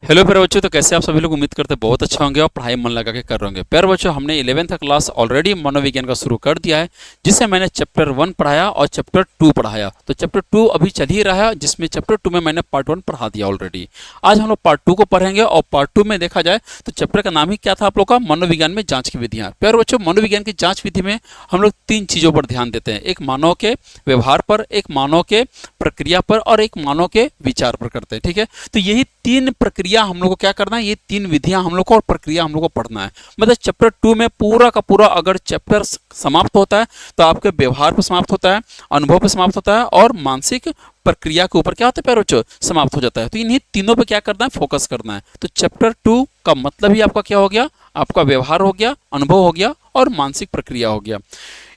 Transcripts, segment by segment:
Hello प्यारे बच्चों, तो कैसे आप सभी लोग उम्मीद करते हैं बहुत अच्छा होंगे और पढ़ाई मन लगा के कर रहे होंगे। प्यारे बच्चों, हमने 11th क्लास ऑलरेडी मनोविज्ञान का शुरू कर दिया है, जिससे मैंने चैप्टर 1 पढ़ाया और चैप्टर 2 पढ़ाया। तो चैप्टर 2 अभी चल ही रहा है, जिसमें चैप्टर 2 में मैंने पार्ट 1 पढ़ा दिया ऑलरेडी। आज हम लोग पार्ट 2 को पढ़ेंगे और पार्ट 2 में देखा जाए तो चैप्टर का नाम ही क्या था आप लोग का, मनोविज्ञान में जाँच की विधियाँ। प्यारे बच्चों, मनोविज्ञान की जाँच विधि में हम लोग 3 चीज़ों पर ध्यान देते हैं। एक मानव के व्यवहार पर, एक मानव के प्रक्रिया पर और एक मानव के विचार पर करते हैं। ठीक है, तो यही 3 प्रक्रिया हम लोग को क्या करना है, ये 3 विधियां हम लोग को और प्रक्रिया हम लोग को पढ़ना है। मतलब चैप्टर 2 में पूरा का पूरा अगर चैप्टर समाप्त होता है तो आपके व्यवहार पर समाप्त होता है, अनुभव पर समाप्त होता है और मानसिक प्रक्रिया के ऊपर क्या होता है प्यारे बच्चों, समाप्त हो जाता है। तो इन्हीं तीनों पे क्या करना है, फोकस करना है। तो चैप्टर 2 का मतलब ही आपका क्या हो गया, आपका व्यवहार हो गया, अनुभव हो गया और मानसिक प्रक्रिया हो गया।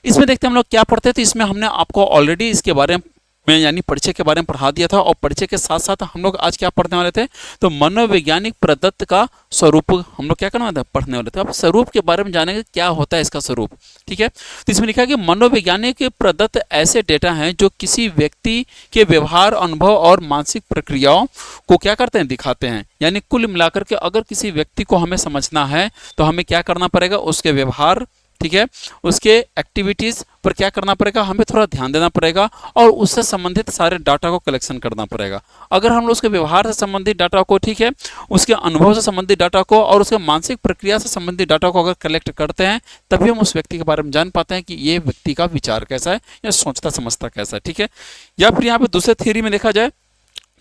इसमें देखते हैं हम लोग क्या पढ़ते हैं। तो इसमें हमने आपको ऑलरेडी इसके बारे में यानी परिचय के बारे में पढ़ा दिया था और परिचय के साथ साथ हम लोग आज क्या पढ़ने वाले थे, तो मनोवैज्ञानिक प्रदत्त का स्वरूप हम लोग क्या करने वाले थे, पढ़ने वाले थे। अब स्वरूप के बारे में जानेंगे क्या होता है इसका स्वरूप। ठीक है, तो इसमें लिखा है कि मनोवैज्ञानिक प्रदत्त ऐसे डेटा हैं जो किसी व्यक्ति के व्यवहार, अनुभव और मानसिक प्रक्रियाओं को क्या करते हैं, दिखाते हैं। यानी कुल मिलाकर के अगर किसी व्यक्ति को हमें समझना है तो हमें क्या करना पड़ेगा, उसके व्यवहार, ठीक है, उसके एक्टिविटीज़ पर क्या करना पड़ेगा, हमें थोड़ा ध्यान देना पड़ेगा और उससे संबंधित सारे डाटा को कलेक्शन करना पड़ेगा। अगर हम लोग उसके व्यवहार से संबंधित डाटा को, ठीक है, उसके अनुभव से संबंधित डाटा को और उसके मानसिक प्रक्रिया से संबंधित डाटा को अगर कलेक्ट करते हैं, तभी हम उस व्यक्ति के बारे में जान पाते हैं कि ये व्यक्ति का विचार कैसा है या सोचता समझता कैसा है। ठीक है, या फिर यहाँ पे दूसरे थ्योरी में देखा जाए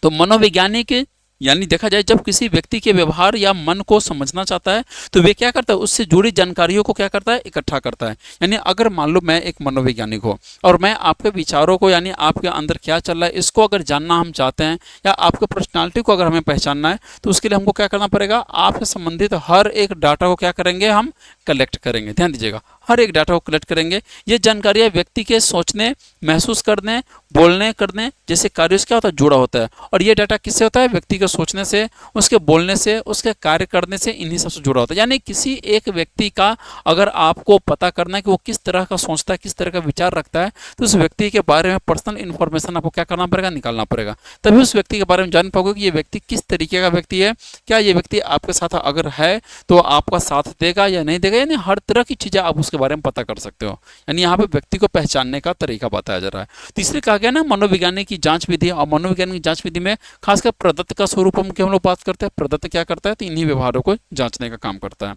तो मनोवैज्ञानिक यानी देखा जाए जब किसी व्यक्ति के व्यवहार या मन को समझना चाहता है तो वे क्या करता है, उससे जुड़ी जानकारियों को क्या करता है, इकट्ठा करता है। यानी अगर मान लो मैं एक मनोवैज्ञानिक हूँ और मैं आपके विचारों को यानी आपके अंदर क्या चल रहा है इसको अगर जानना हम चाहते हैं या आपके पर्सनालिटी को अगर हमें पहचानना है तो उसके लिए हमको क्या करना पड़ेगा, आपसे संबंधित हर एक डाटा को क्या करेंगे, हम कलेक्ट करेंगे। ध्यान दीजिएगा, हर एक डाटा को कलेक्ट करेंगे। ये जानकारियाँ व्यक्ति के सोचने, महसूस करने, बोलने करने जैसे कार्यों से क्या होता है, जुड़ा होता है। और ये डाटा किससे होता है, व्यक्ति के सोचने से, उसके बोलने से, उसके कार्य करने से, इन्हीं सबसे जुड़ा होता है। यानी किसी एक व्यक्ति का अगर आपको पता करना है कि वो किस तरह का सोचता है, किस तरह का विचार रखता है, तो उस व्यक्ति के बारे में पर्सनल इन्फॉर्मेशन आपको क्या करना पड़ेगा, निकालना पड़ेगा। तभी उस व्यक्ति के बारे में जान पाओगे कि ये व्यक्ति किस तरीके का व्यक्ति है, क्या ये व्यक्ति आपके साथ अगर है तो आपका साथ देगा या नहीं देगा। यानी हर तरह की चीज़ें आप उसके बारे में पता कर सकते हो। यानी यहाँ पे व्यक्ति को पहचानने का तरीका बताया जा रहा है। तीसरे कहा गया ना मनोविज्ञानिक की जांच विधि, और मनोविज्ञान की जांच विधि में खासकर प्रदत्त का स्वरूप हम लोग बात करते हैं। प्रदत्त क्या करता है, तो इन्हीं व्यवहारों को जांचने का काम करता है।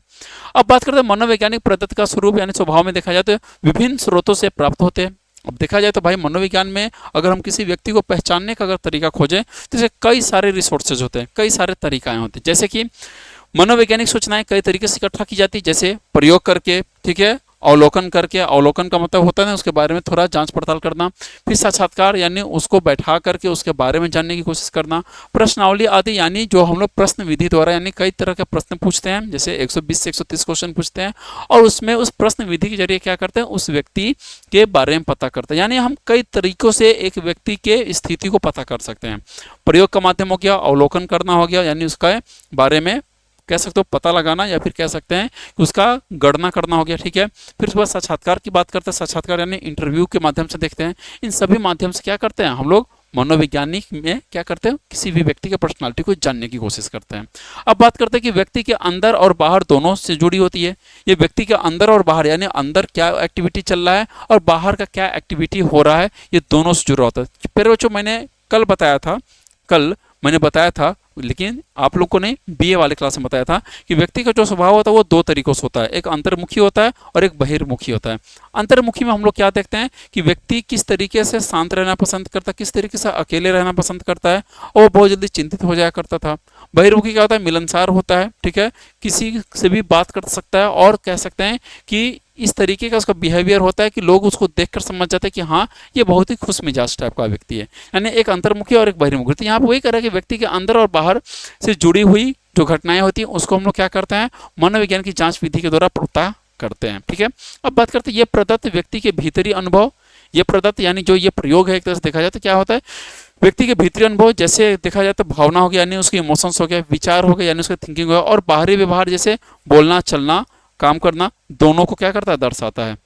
अब बात करते हैं मनोवैज्ञानिक प्रदत्त का स्वरूप यानी स्वभाव में देखा जाए तो विभिन्न स्रोतों से प्राप्त होते हैं। अब देखा जाए तो भाई मनोविज्ञान में अगर हम किसी व्यक्ति को पहचानने का अगर तरीका खोजें तो इसे कई सारे रिसोर्सेज होते हैं, कई सारे तरीकाएं होती हैं। जैसे कि मनोवैज्ञानिक सूचनाएं कई तरीके से इकट्ठा की जाती है, जैसे प्रयोग करके, ठीक है, अवलोकन करके। अवलोकन का मतलब होता है ना उसके बारे में थोड़ा जांच पड़ताल करना। फिर साक्षात्कार यानी उसको बैठा करके उसके बारे में जानने की कोशिश करना। प्रश्नावली आदि यानी जो हम लोग प्रश्न विधि द्वारा यानी कई तरह के प्रश्न पूछते हैं, जैसे 120 से 130 क्वेश्चन पूछते हैं और उसमें उस प्रश्न विधि के जरिए क्या करते हैं, उस व्यक्ति के बारे में पता करते हैं। यानी हम कई तरीकों से एक व्यक्ति के स्थिति को पता कर सकते हैं। प्रयोग का माध्यम हो गया, अवलोकन करना हो गया यानी उसका बारे में कह सकते हो पता लगाना, या फिर कह सकते हैं कि उसका गणना करना हो गया। ठीक है, फिर उसके बाद साक्षात्कार की बात करते हैं। साक्षात्कार यानी इंटरव्यू के माध्यम से देखते हैं। इन सभी माध्यम से क्या करते हैं हम लोग मनोवैज्ञानिक में क्या करते हैं, किसी भी व्यक्ति के पर्सनालिटी को जानने की कोशिश करते हैं। अब बात करते हैं कि व्यक्ति के अंदर और बाहर दोनों से जुड़ी होती है। ये व्यक्ति के अंदर और बाहर यानी अंदर क्या एक्टिविटी चल रहा है और बाहर का क्या एक्टिविटी हो रहा है, ये दोनों से जुड़ा होता है। फिर बच्चों मैंने कल बताया था लेकिन आप लोग को नहीं, बीए वाले क्लास में बताया था कि व्यक्ति का जो स्वभाव होता है वो 2 तरीकों से होता है, एक अंतर्मुखी होता है और एक बहिर्मुखी होता है। अंतर्मुखी में हम लोग क्या देखते हैं कि व्यक्ति किस तरीके से शांत रहना पसंद करता है, किस तरीके से अकेले रहना पसंद करता है और वो बहुत जल्दी चिंतित हो जाया करता था। बहिर्मुखी क्या होता है, मिलनसार होता है, ठीक है, किसी से भी बात कर सकता है और कह सकते हैं कि इस तरीके का उसका बिहेवियर होता है कि लोग उसको देखकर समझ जाते हैं कि हाँ ये बहुत ही खुश मिजाज टाइप का व्यक्ति है। यानी एक अंतर्मुखी और एक बहिर्मुखी। तो यहाँ पर वही कर रहा है कि व्यक्ति के अंदर और बाहर से जुड़ी हुई जो घटनाएं होती हैं उसको हम लोग क्या करते हैं, मनोविज्ञान की जांच विधि के द्वारा पता करते हैं। ठीक है, अब बात करते हैं ये प्रदत्त व्यक्ति के भीतरी अनुभव। ये प्रदत्त यानी जो ये प्रयोग है एक तरह से देखा जाए तो क्या होता है, व्यक्ति के भीतरी अनुभव जैसे देखा जाए तो भावना हो गया यानी उसके इमोशंस हो गया, विचार हो गया यानी उसका थिंकिंग हो गया, और बाहरी व्यवहार जैसे बोलना, चलना, काम करना, दोनों को क्या करता है, दर्शाता है।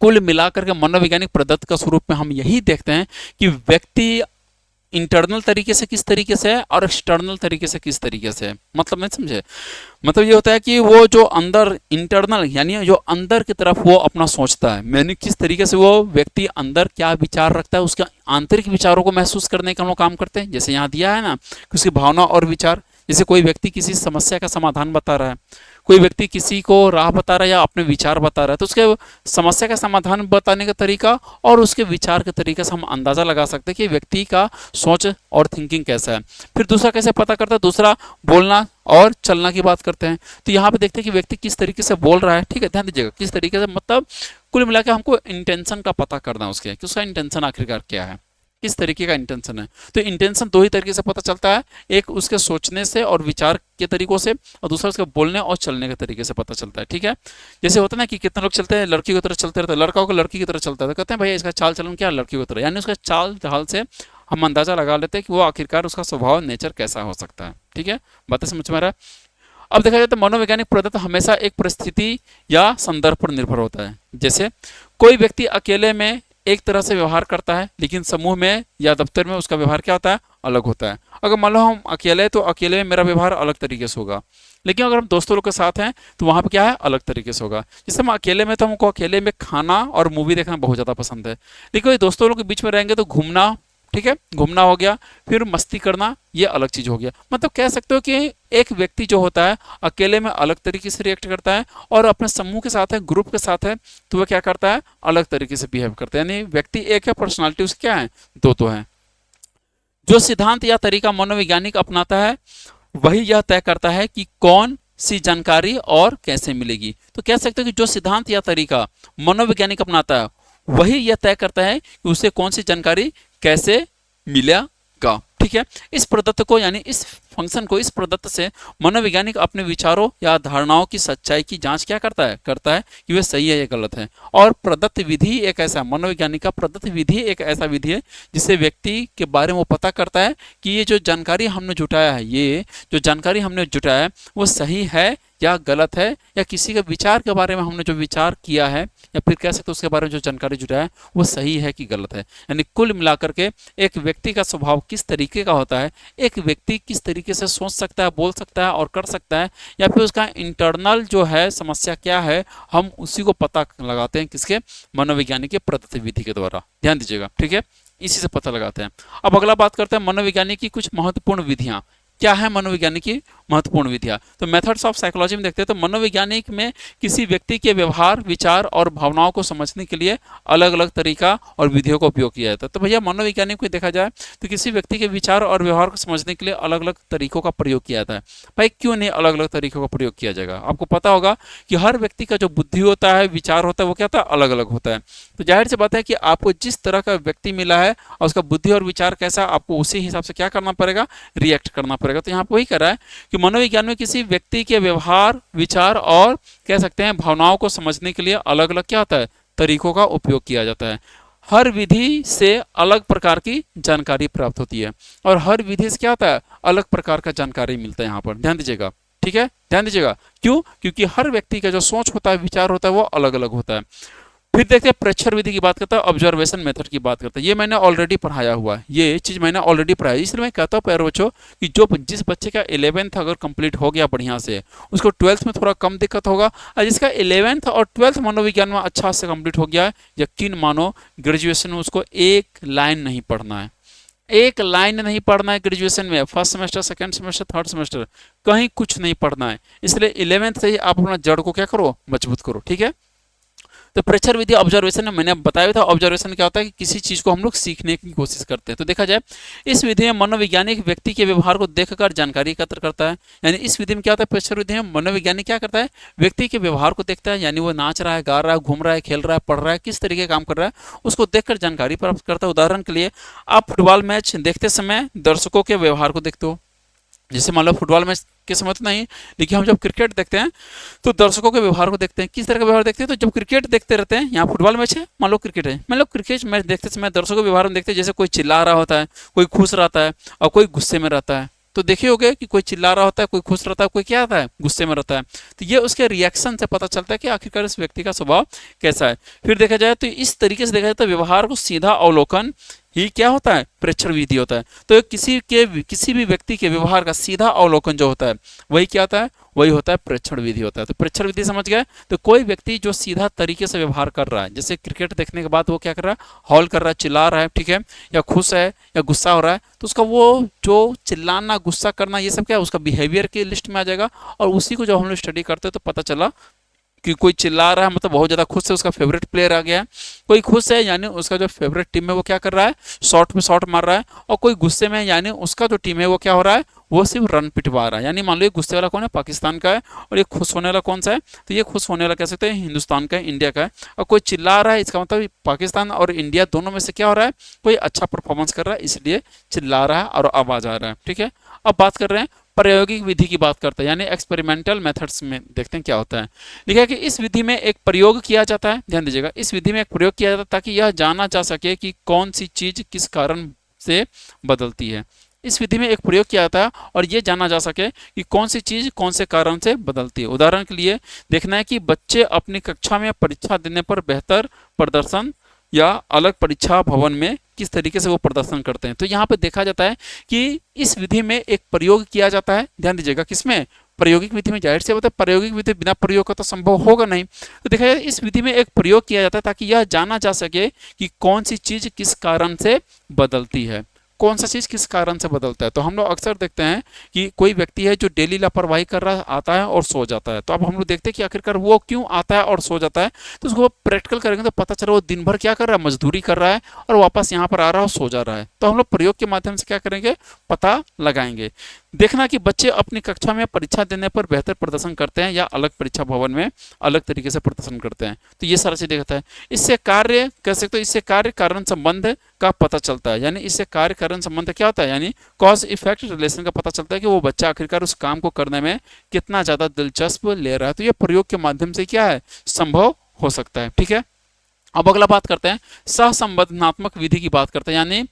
कुल मिलाकर के मनोवैज्ञानिक प्रदत्त का स्वरूप में हम यही देखते हैं कि व्यक्ति इंटरनल तरीके से किस तरीके से है और एक्सटर्नल तरीके से किस तरीके से है। मतलब नहीं समझे, मतलब ये होता है कि वो जो अंदर इंटरनल यानी जो अंदर की तरफ वो अपना सोचता है, मैंने किस तरीके से वो व्यक्ति अंदर क्या विचार रखता है, उसके आंतरिक विचारों को महसूस करने का हम लोग काम करते हैं। जैसे यहाँ दिया है ना कि उसकी भावना और विचार, जैसे कोई व्यक्ति किसी समस्या का समाधान बता रहा है, कोई व्यक्ति किसी को राह बता रहा है या अपने विचार बता रहा है, तो उसके समस्या का समाधान बताने का तरीका और उसके विचार के तरीके से हम अंदाज़ा लगा सकते हैं कि व्यक्ति का सोच और थिंकिंग कैसा है। फिर दूसरा कैसे पता करता है, दूसरा बोलना और चलना की बात करते हैं। तो यहाँ पे देखते हैं कि व्यक्ति किस तरीके से बोल रहा है, ठीक है, ध्यान दीजिएगा किस तरीके से, मतलब कुल मिला के हमको इंटेंशन का पता करना है उसके, कि उसका इंटेंशन आखिरकार क्या है, किस तरीके का इंटेंशन है। तो इंटेंशन दो ही तरीके से पता चलता है, एक उसके सोचने से और विचार के तरीकों से, और दूसरा उसके बोलने और चलने के तरीके से पता चलता है, ठीक है। जैसे होता है ना कि कितने लोग चलते हैं लड़की की तरह चलते रहते हैं, लड़का होकर लड़की की तरह चलता है, तो कहते हैं भाई इसका चाल चलन क्या है, लड़की की तरह, यानी उसका चाल ढाल से हम अंदाजा लगा लेते हैं कि वो आखिरकार उसका स्वभाव नेचर कैसा हो सकता है, ठीक है, बातें समझ में आ रहा है। अब देखा जाए तो मनोवैज्ञानिक प्रदत्त हमेशा एक परिस्थिति या संदर्भ पर निर्भर होता है। जैसे कोई व्यक्ति अकेले में एक तरह से व्यवहार करता है, लेकिन समूह में या दफ्तर में उसका व्यवहार क्या होता है, अलग होता है। अगर मान लो हम अकेले हैं तो अकेले में मेरा व्यवहार अलग तरीके से होगा, लेकिन अगर हम दोस्तों लोग के साथ हैं तो वहाँ पे क्या है, अलग तरीके से होगा। जैसे हम अकेले में तो हमको अकेले में खाना और मूवी देखना बहुत ज़्यादा पसंद है, लेकिन दोस्तों लोग के बीच में रहेंगे तो घूमना, ठीक है, घूमना हो गया, फिर मस्ती करना, ये अलग चीज हो गया। मतलब कह सकते हो कि एक व्यक्ति जो होता है अकेले में अलग तरीके से रिएक्ट करता है, और अपने समूह के साथ है, ग्रुप के साथ है, तो वह क्या करता है, अलग तरीके से बिहेव करता है। यानी व्यक्ति एक है, पर्सनालिटी उसकी क्या है, दो तो है। जो सिद्धांत या तरीका मनोवैज्ञानिक अपनाता है वही यह तय करता है कि कौन सी जानकारी और कैसे मिलेगी। तो कह सकते हो कि जो सिद्धांत या तरीका मनोवैज्ञानिक अपनाता है वही यह तय करता है कि उसे कौन सी जानकारी कैसे मिलेगा, ठीक है। इस प्रदत्त को यानी इस फंक्शन को, इस प्रदत्त से मनोवैज्ञानिक अपने विचारों या धारणाओं की सच्चाई की जांच क्या करता है कि वे सही है या गलत है। और प्रदत्त विधि एक ऐसा, मनोवैज्ञानिक का प्रदत्त विधि एक ऐसा विधि है जिससे व्यक्ति के बारे में वो पता करता है कि ये जो जानकारी हमने जुटाया है, ये जो जानकारी हमने जुटाया है वो सही है या गलत है, या किसी के विचार के बारे में हमने जो विचार किया है या फिर कह सकते उसके बारे में जो जानकारी जुटाया है वो सही है कि गलत है। यानी कुल मिलाकर के एक व्यक्ति का स्वभाव किस तरीके का होता है, एक व्यक्ति किस तरीके से सोच सकता है, बोल सकता है और कर सकता है, या फिर उसका इंटरनल जो है समस्या क्या है, हम उसी को पता लगाते हैं किसके, मनोवैज्ञानिक के प्रदत्त विधि के द्वारा। ध्यान दीजिएगा, ठीक है, इसी से पता लगाते हैं। अब अगला बात करते हैं मनोवैज्ञानिक की कुछ महत्वपूर्ण विधियां। क्या है मनोवैज्ञानिक की महत्वपूर्ण विधियां, तो मेथड्स ऑफ साइकोलॉजी में देखते हैं तो मनोवैज्ञानिक में किसी व्यक्ति के व्यवहार, विचार और भावनाओं को समझने के लिए अलग अलग तरीका और विधियों का उपयोग किया जाता है। तो भैया मनोवैज्ञानिक को देखा जाए तो किसी व्यक्ति के विचार और व्यवहार को समझने के लिए अलग अलग तरीकों का प्रयोग किया जाता है। भाई क्यों नहीं अलग अलग तरीकों का प्रयोग किया जाएगा, आपको पता होगा कि हर व्यक्ति का जो बुद्धि होता है, विचार होता है, वो क्या होता है, अलग अलग होता है। तो जाहिर सी बात है कि आपको जिस तरह का व्यक्ति मिला है और उसका बुद्धि और विचार कैसा, आपको उसी हिसाब से क्या करना पड़ेगा, रिएक्ट करना पड़ेगा। तो यहाँ पर वही कर रहा है कि मनोविज्ञान में किसी व्यक्ति के व्यवहार, विचार और कह सकते हैं भावनाओं को समझने के लिए अलग अलग क्या होता है, तरीकों का उपयोग किया जाता है। हर विधि से अलग प्रकार की जानकारी प्राप्त होती है, और हर विधि से क्या होता है, अलग प्रकार का जानकारी मिलता है। यहाँ पर ध्यान दीजिएगा, ठीक है, ध्यान दीजिएगा। क्यों, क्योंकि हर व्यक्ति का जो सोच होता है, विचार होता है, वो अलग अलग होता है। फिर देखते हैं प्रेक्षर विधि की बात करता है, ऑब्जर्वेशन मेथड की बात करता है। ये मैंने ऑलरेडी पढ़ाया हुआ है, ये चीज मैंने ऑलरेडी पढ़ाया, इसलिए मैं कहता हूँ प्यारे बच्चों कि जो जिस बच्चे का 11th अगर कंप्लीट हो गया बढ़िया से, उसको 12th में थोड़ा कम दिक्कत होगा, और जिसका 11th और 12th मनोविज्ञान में अच्छा से कंप्लीट हो गया है, यकीन मानो ग्रेजुएशन में उसको एक लाइन नहीं पढ़ना है, एक लाइन नहीं पढ़ना है ग्रेजुएशन में, first semester, second semester, third semester, कहीं कुछ नहीं पढ़ना है। इसलिए 11th से ही आप अपना जड़ को क्या करो, मजबूत करो, ठीक है। तो प्रेक्षर विधि ऑब्जर्वेशन में मैंने बताया था, ऑब्जर्वेशन क्या होता है कि किसी चीज को हम लोग सीखने की कोशिश करते हैं। तो देखा जाए इस विधि में मनोवैज्ञानिक व्यक्ति के व्यवहार को देखकर जानकारी एकत्र करता है। यानी इस विधि में क्या होता है, प्रेक्षर विधि में मनोवैज्ञानिक क्या करता है, व्यक्ति के व्यवहार को देखता है, यानी वो नाच रहा है, गा रहा है, घूम रहा है, खेल रहा है, पढ़ रहा है, किस तरीके का काम कर रहा है, उसको देखकर जानकारी प्राप्त करता है। उदाहरण के लिए आप फुटबॉल मैच देखते समय दर्शकों के व्यवहार को देखते हो, जैसे मान लो फुटबॉल मैच के समय तो नहीं, लेकिन हम जब क्रिकेट देखते हैं तो दर्शकों के व्यवहार को देखते हैं, किस तरह का व्यवहार देखते हैं। तो जब क्रिकेट देखते रहते हैं, यहाँ फुटबॉल मैच है, मान लो क्रिकेट है, मान लो क्रिकेट मैच देखते समय दर्शकों के व्यवहार में देखते हैं, जैसे कोई चिल्ला रहा होता है, कोई खुश रहता है और कोई गुस्से में रहता है। तो देखे होगे कि कोई चिल्ला रहा होता है, कोई खुश रहता है, कोई क्या रहता है, गुस्से में रहता है। तो ये उसके रिएक्शन से पता चलता है कि आखिरकार इस व्यक्ति का स्वभाव कैसा है। फिर देखा जाए तो इस तरीके से देखा जाए तो व्यवहार को सीधा अवलोकन ही क्या होता है, प्रेक्षण विधि होता है। तो किसी भी व्यक्ति के व्यवहार का सीधा अवलोकन जो होता है वही क्या होता है, वही होता है प्रेक्षण विधि होता है। तो प्रेक्षण विधि समझ गए। तो कोई व्यक्ति जो सीधा तरीके से व्यवहार कर रहा है, जैसे क्रिकेट देखने के बाद वो क्या कर रहा है, हॉल कर रहा है, चिल्ला रहा है, ठीक है, या खुश है या गुस्सा हो रहा है, तो उसका वो जो चिल्लाना, गुस्सा करना, ये सब क्या है, उसका बिहेवियर की लिस्ट में आ जाएगा। और उसी को जब हम लोग स्टडी करते हैं तो पता चला कि कोई चिल्ला रहा है मतलब बहुत ज़्यादा खुश है, उसका फेवरेट प्लेयर आ गया है। कोई खुश है यानी उसका जो फेवरेट टीम है वो क्या कर रहा है, शॉट पे शॉट मार रहा है। और कोई गुस्से में है यानी उसका जो टीम है वो क्या हो रहा है, वो सिर्फ रन पिटवा रहा है। यानी मान लो ये गुस्से वाला कौन है, पाकिस्तान का है, और ये खुश होने वाला कौन सा है, तो ये खुश होने वाला कह सकते हैं हिंदुस्तान का है, इंडिया का है। और कोई चिल्ला रहा है, इसका मतलब पाकिस्तान और इंडिया दोनों में से क्या हो रहा है, कोई अच्छा परफॉर्मेंस कर रहा है, इसलिए चिल्ला रहा है और आवाज़ आ रहा है, ठीक है। अब बात कर रहे हैं प्रायोगिक विधि की, बात करते हैं यानी एक्सपेरिमेंटल मेथड्स में। देखते हैं क्या होता है। लिखा है कि इस विधि में एक प्रयोग किया जाता है, ध्यान दीजिएगा, इस विधि में एक प्रयोग किया जाता है ताकि यह जाना जा सके कि कौन सी चीज किस कारण से बदलती है। इस विधि में एक प्रयोग किया जाता है और ये जाना जा सके कि कौन सी चीज कौन से कारण से बदलती है। उदाहरण के लिए देखना है कि बच्चे अपनी कक्षा में परीक्षा देने पर बेहतर प्रदर्शन या अलग परीक्षा भवन में किस तरीके से वो प्रदर्शन करते हैं। तो यहाँ पे देखा जाता है कि इस विधि में एक प्रयोग किया जाता है, ध्यान दीजिएगा, किसमें, प्रायोगिक विधि में। जाहिर से होता है प्रायोगिक विधि बिना प्रयोग का तो संभव होगा नहीं। तो देखा जाए इस विधि में एक प्रयोग किया जाता है ताकि यह जाना जा सके कि कौन सी चीज किस कारण से बदलती है, कौन सा चीज़ किस कारण से बदलता है। तो हम लोग अक्सर देखते हैं कि कोई व्यक्ति है जो डेली लापरवाही कर रहा आता है और सो जाता है। तो अब हम लोग देखते हैं कि आखिरकार वो क्यों आता है और सो जाता है। तो उसको प्रैक्टिकल करेंगे तो पता चला वो दिन भर क्या कर रहा है, मजदूरी कर रहा है और वापस यहाँ पर आ रहा है और सो जा रहा है। तो हम लोग प्रयोग के माध्यम से क्या करेंगे, पता लगाएंगे। देखना कि बच्चे अपनी कक्षा में परीक्षा देने पर बेहतर प्रदर्शन करते हैं या अलग परीक्षा भवन में अलग तरीके से प्रदर्शन करते हैं। तो ये सारा चीज देखता है। इससे कार्य कह सकते हो, इससे कार्य कारण संबंध का पता चलता है। यानी इससे कार्य कारण संबंध क्या होता है, यानी कॉज इफेक्ट रिलेशन का पता चलता है कि वो बच्चा आखिरकार उस काम को करने में कितना ज्यादा दिलचस्प ले रहा है। तो ये प्रयोग के माध्यम से क्या है, संभव हो सकता है, ठीक है। अब अगला बात करते हैं सहसंबंधात्मक विधि की बात करते हैं, यानी